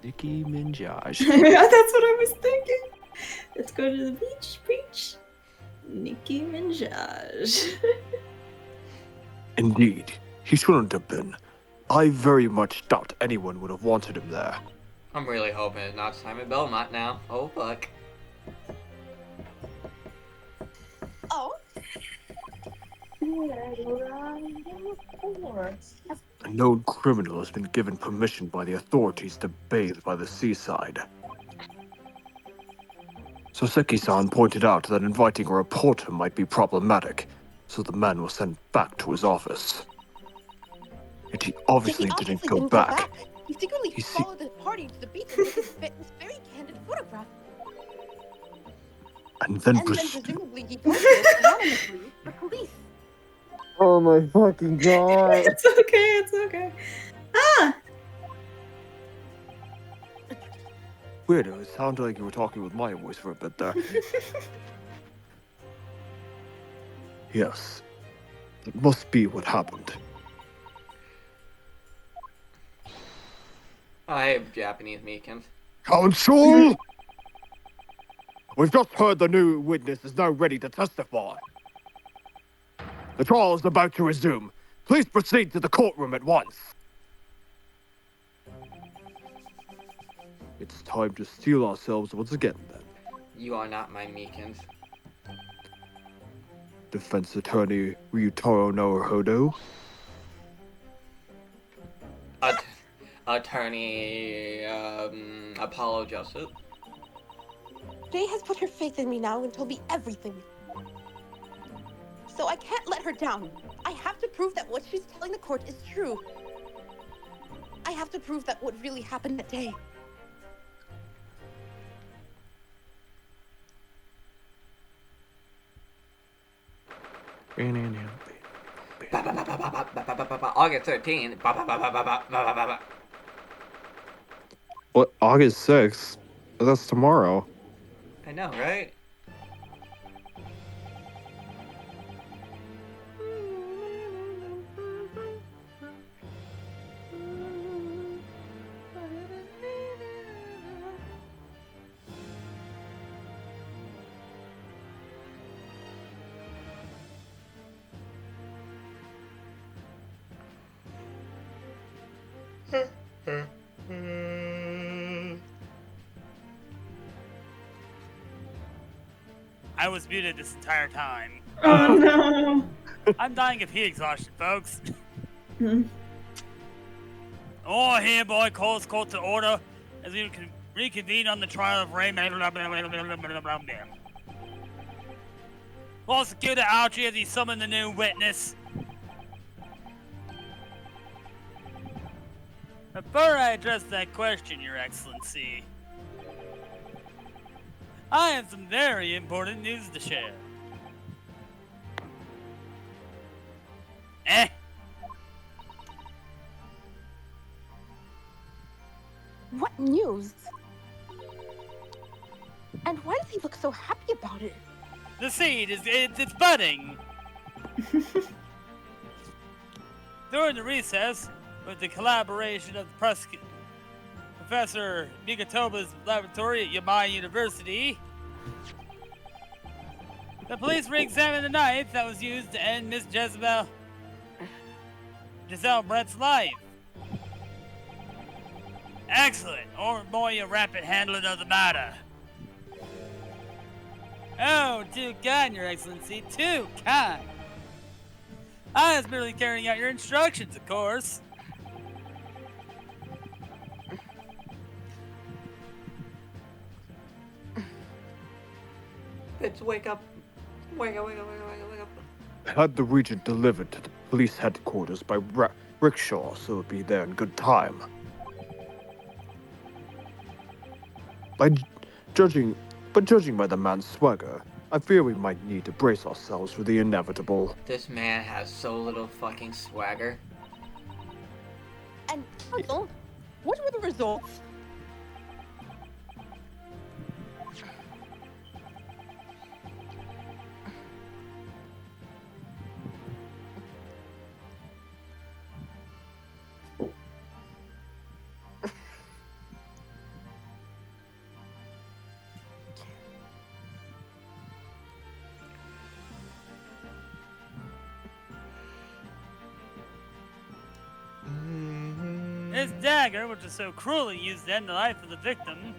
Nicki Minaj. That's what I was thinking. Let's go to the beach. Nicki Minaj. Indeed, he shouldn't have been. I very much doubt anyone would have wanted him there. I'm really hoping it's not Simon Belmont now. Oh, fuck. Oh, A known criminal has been given permission by the authorities to bathe by the seaside. Soseki-san pointed out that inviting a reporter might be problematic, so the man was sent back to his office. And he obviously didn't go back. He secretly He se- followed the party to the beach and took this very candid photograph. And then And then presumably he posted it anonymously for police. Oh my fucking god. It's okay, it's okay. Ah! Weirdo, it sounded like you were talking with my voice for a bit there. Yes. It must be what happened. I have Japanese Meekins. Counsel! We've just heard the new witness is now ready to testify. The trial is about to resume. Please proceed to the courtroom at once. It's time to steel ourselves once again, then. You are not my Meekins. Defense attorney Ryutaro Naruhodo. Attorney, Apollo Joseph. Jay has put her faith in me now and told me everything. So I can't let her down. I have to prove that what she's telling the court is true. I have to prove that what really happened that day. August 13th. What? August 6th? That's tomorrow. I know, right? I was muted this entire time. Oh no! I'm dying of heat exhaustion, folks. Hmm. Oh, hereby calls court to order as we reconvene on the trial of Ray. Prosecutor Archie as he summoned the new witness. Before I address that question, Your Excellency, I have some very important news to share. What news? And why does he look so happy about it? The seed it's budding. During the recess, with the collaboration of Professor Migatoba's laboratory at Yamai University, the police re-examined the knife that was used to end Miss Giselle Brett's life. Excellent, or more your rapid handling of the matter. Oh, too kind, Your Excellency, too kind. I was merely carrying out your instructions, of course. Bitch, wake up. Wake up, wake up, wake up, wake up, wake up. I had the regent delivered to the police headquarters by rickshaw, so it'd be there in good time. Judging by the man's swagger, I fear we might need to brace ourselves for the inevitable. This man has so little fucking swagger. And Counsel, what were the results? This dagger, which was so cruelly used to end the life of the victim,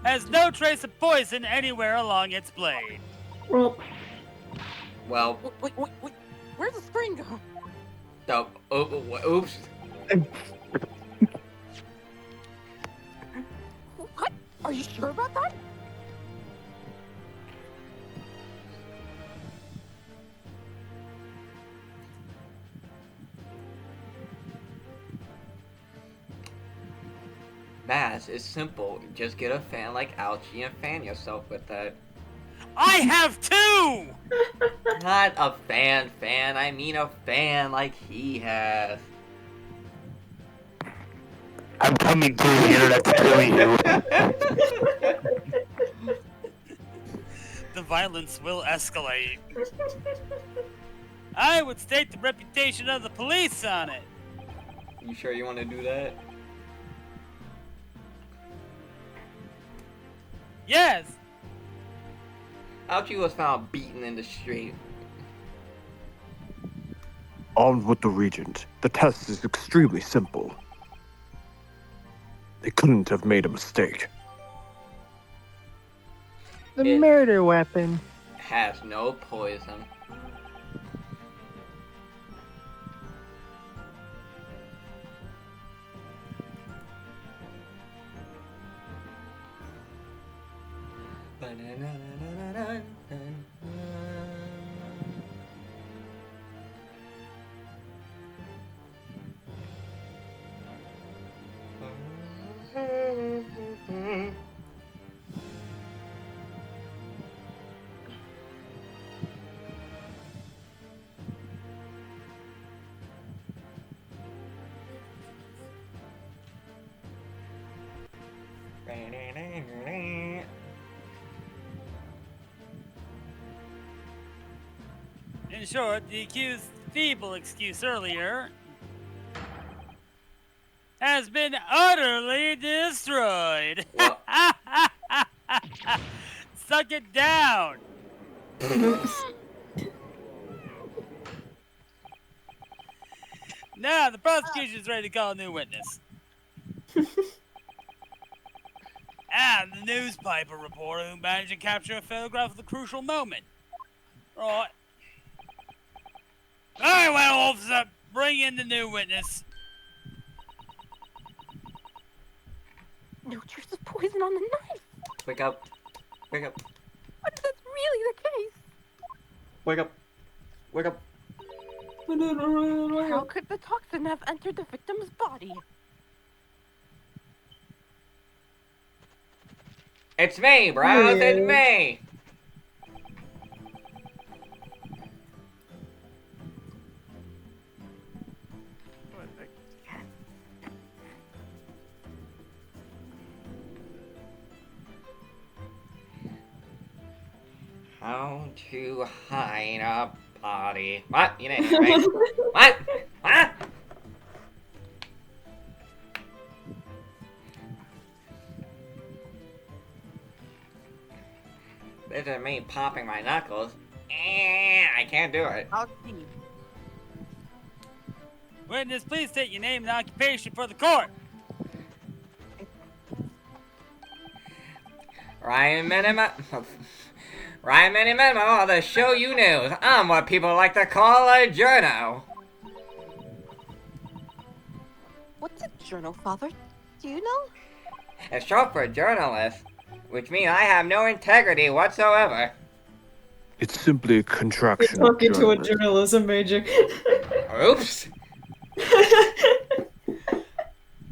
has no trace of poison anywhere along its blade. Well, Well, Wait. Where's the spring go? oops. What? Are you sure about that? Bass, it's simple. Just get a fan like Alchie and fan yourself with it. I have two! Not a fan, I mean a fan like he has. I'm coming through the internet to kill you. The violence will escalate. I would stake the reputation of the police on it. You sure you want to do that? Yes! Alchie was found beaten in the street. Armed with the Regent, the test is extremely simple. They couldn't have made a mistake. The It- murder weapon. Has no poison. In short, the accused's feeble excuse earlier has been utterly destroyed. Well- Suck it down. Now the prosecution's ready to call a new witness. And the newspaper reporter who managed to capture a photograph of the crucial moment. Right. Very well, officer. Bring in the new witness. No trace of poison on the knife. Wake up. Wake up. What if that's really the case? Wake up. Wake up. How could the toxin have entered the victim's body? It's me, bros. It's me. How to hide a body? What? You didn't hear me. What? Huh? This is me popping my knuckles. I can't do it. I'll see. Witness, please state your name and occupation for the court. Ryan Minima. Ryan Minimo of the Show You News. I'm what people like to call a journo. What's a journal, Father? Do you know? It's short for journalist, which means I have no integrity whatsoever. It's simply a You're contraction of talking to a journalist. journalism major. Oops.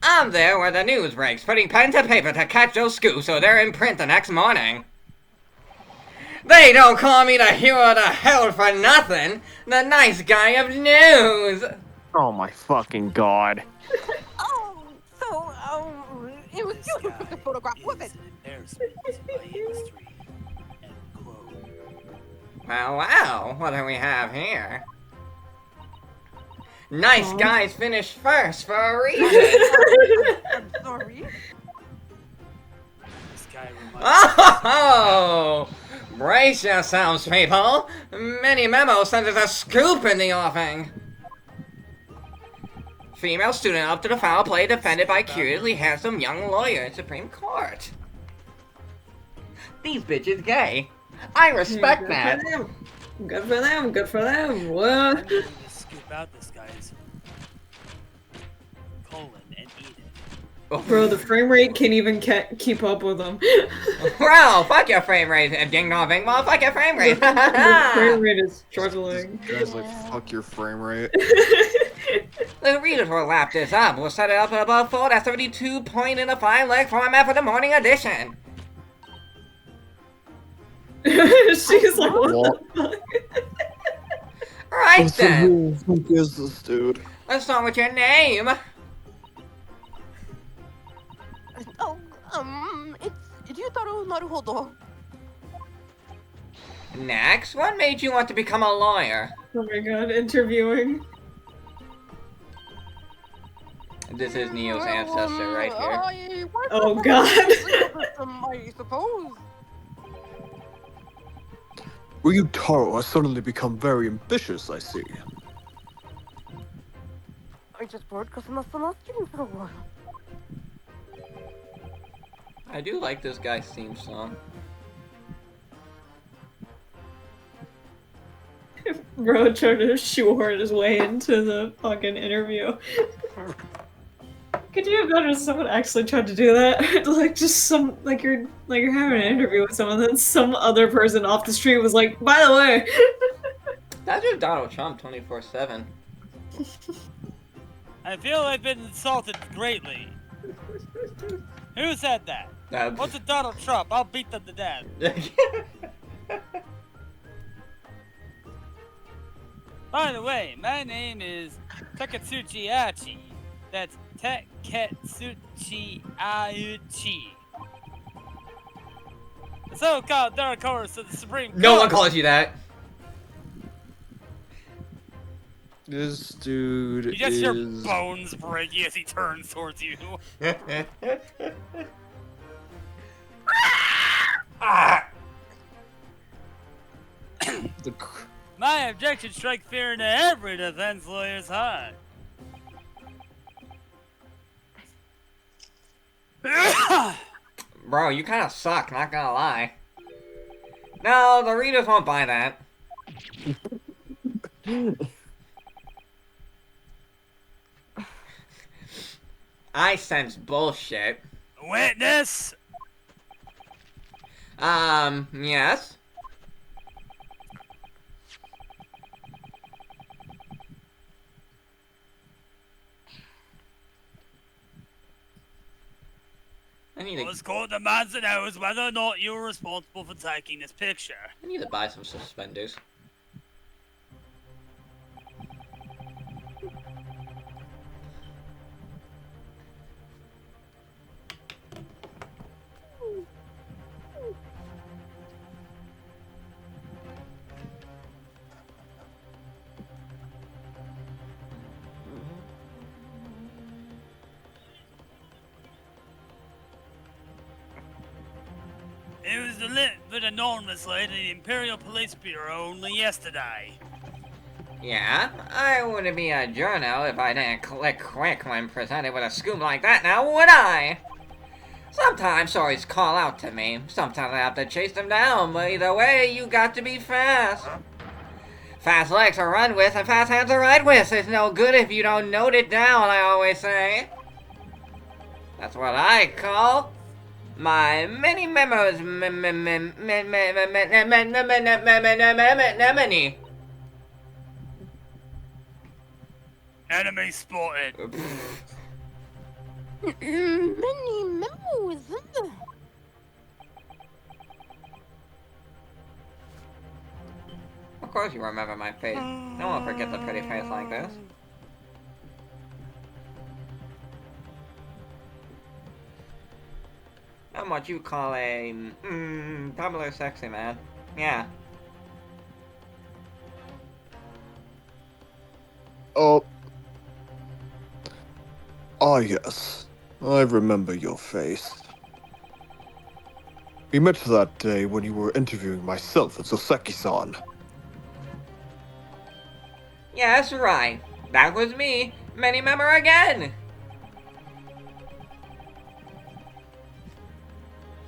I'm there where the news breaks, putting pen to paper to catch those scoops so they're in print the next morning. They don't call me the hero of the hell for nothing. The nice guy of news. Oh my fucking god. Oh, so, it was you who took the photograph, was it? Well, what do we have here? Nice guys finish first for a reason. I'm sorry. This guy reminds Oh! Brace yourselves, people! Many memos sent as a scoop in the offing! Female student up to the foul play defended by curiously handsome young lawyer in Supreme Court. These bitches gay. I respect that. Good for them, good for them. I'm What? going to scoop out this guy's colon and eat it. Bro, the frame rate can't even keep up with them. Bro, fuck your frame rate, ding dong bing bong, fuck your frame rate. The frame rate is struggling. This guy's like, fuck your frame rate. The readers will lap this up. We'll set it up above fold at 72 point in a 5-leg format for the morning edition. She's like, what the fuck? Alright then. Who the fuck is this dude? Let's start with your name. Oh, it's Ryutaro Naruhodo. Next, what made you want to become a lawyer? Oh my god, interviewing. This is Neo's ancestor right here. I work Oh for god. I suppose. Ryutaro has suddenly become very ambitious, I see. I just bored because I'm not student for a while. I do like this guy's theme song. Bro tried to shoehorn his way into the fucking interview. Could you imagine if someone actually tried to do that? Like just some you're having an interview with someone, then some other person off the street was like, by the way. That's just Donald Trump 24/7. I feel I've been insulted greatly. Who said that? What's a Donald Trump? I'll beat them to death. By the way, my name is Takatsuchi Achi. That's Takatsuchi Aichi. The so-called Dark Horse of the Supreme Court. No one calls you that. This dude You just is... hear bones breaking as he turns towards you. The... My objections strike fear into every defense lawyer's heart. Bro, you kind of suck, not gonna lie. No, the readers won't buy that. I sense bullshit. Witness! Yes? I need This court demands to know is whether or not you were responsible for taking this picture. to buy some suspenders. It was delivered anonymously to the Imperial Police Bureau only yesterday. Yeah, I wouldn't be a journal if I didn't click quick when presented with a scoop like that, now would I? Sometimes stories call out to me, sometimes I have to chase them down, but either way, you got to be fast. Fast legs are run with and fast hands are ride with. It's no good if you don't note it down, I always say. That's what I call my many memos. Enemy spotted. Many memos. Of course you remember my face. No one forgets a pretty face like this. I'm what you call a popular sexy man. Yeah. Oh. Ah, yes. I remember your face. We met that day when you were interviewing myself at Soseki-san. Yes, right. That was me. Many member again.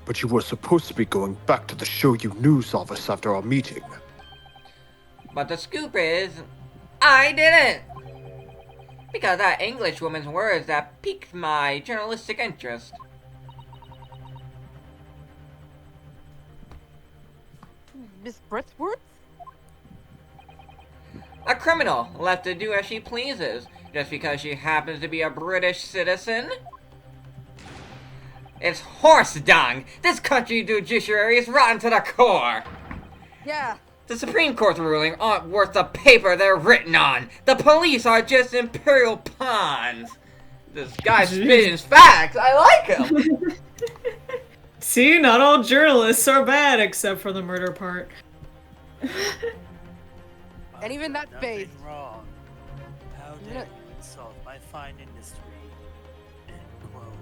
But you were supposed to be going back to the Shoyu news office after our meeting. But the scoop is, I didn't! Because that English woman's words that piqued my journalistic interest. Miss Brett's words? A criminal left to do as she pleases, just because she happens to be a British citizen? It's horse dung! This country judiciary is rotten to the core! Yeah. The Supreme Court's ruling aren't worth the paper they're written on! The police are just imperial pawns! This guy's spitting facts! I like him! See, not all journalists are bad except for the murder part. And even that Nothing phase. wrong. How Yeah. dare you insult my fine industry? End quote.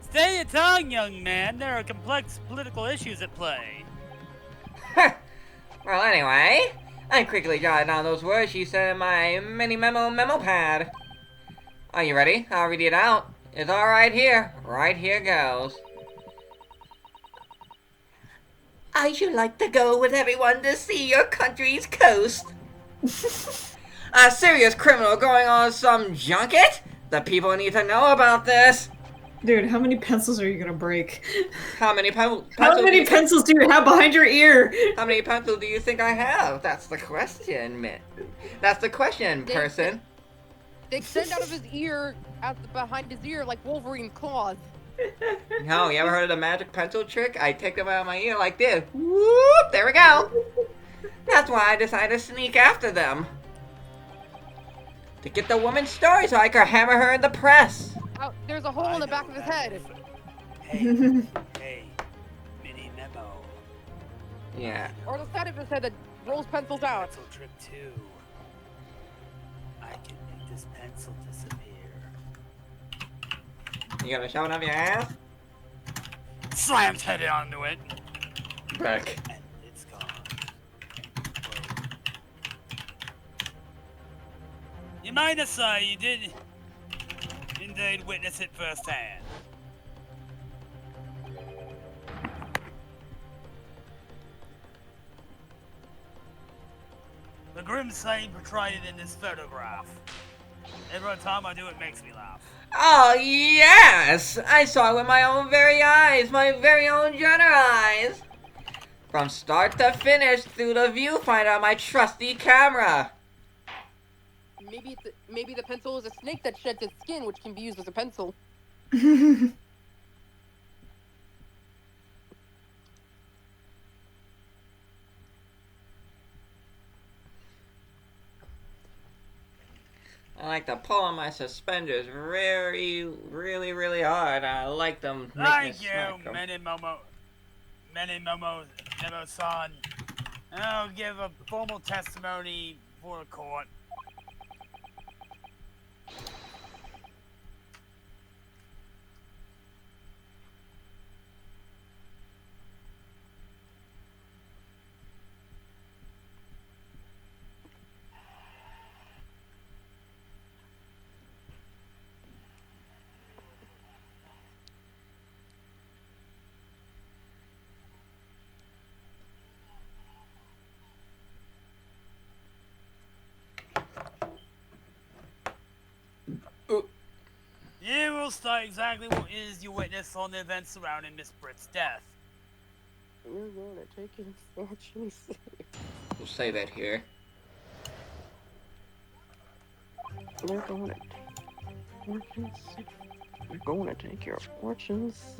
Stay your tongue, young man. There are complex political issues at play. Well, anyway, I quickly jotted down those words she said in my mini memo pad. Are you ready? I'll read it out. It's all right here. Right here goes. I should like to go with everyone to see your country's coast. A serious criminal going on some junket? The people need to know about this. Dude, how many pencils are you gonna break? How many pencils? How many pencils do you have behind your ear? How many pencils do you think I have? That's the question, That's the question, person. They extend out of his ear, behind his ear, like Wolverine's claws. No, you ever heard of the magic pencil trick? I take them out of my ear like this. Whoop! There we go. That's why I decided to sneak after them. To get the woman's story so I could hammer her in the press. Oh, there's a hole in the back of his head. Hey, hey, mini memo. Yeah. Or the side of his head that rolls pencils out. Pencil trick 2. I can make this pencil disappear. You gonna shove it up your ass? Slams head onto it. Back. And it's gone. You might say you did indeed witness it firsthand. The grim scene portrayed in this photograph. Every time I do it makes me laugh. Oh, yes! I saw it with my own very eyes, my very own general eyes. From start to finish through the viewfinder on my trusty camera. Maybe the pencil is a snake that sheds its skin, which can be used as a pencil. I like to pull on my suspenders really hard. I like them. Thank you, Nemo-san. I'll give a formal testimony for the court. You will state exactly what is you witnessed on the events surrounding Miss Britt's death. We're gonna take his fortunes. We'll say that here. We're gonna take your fortunes.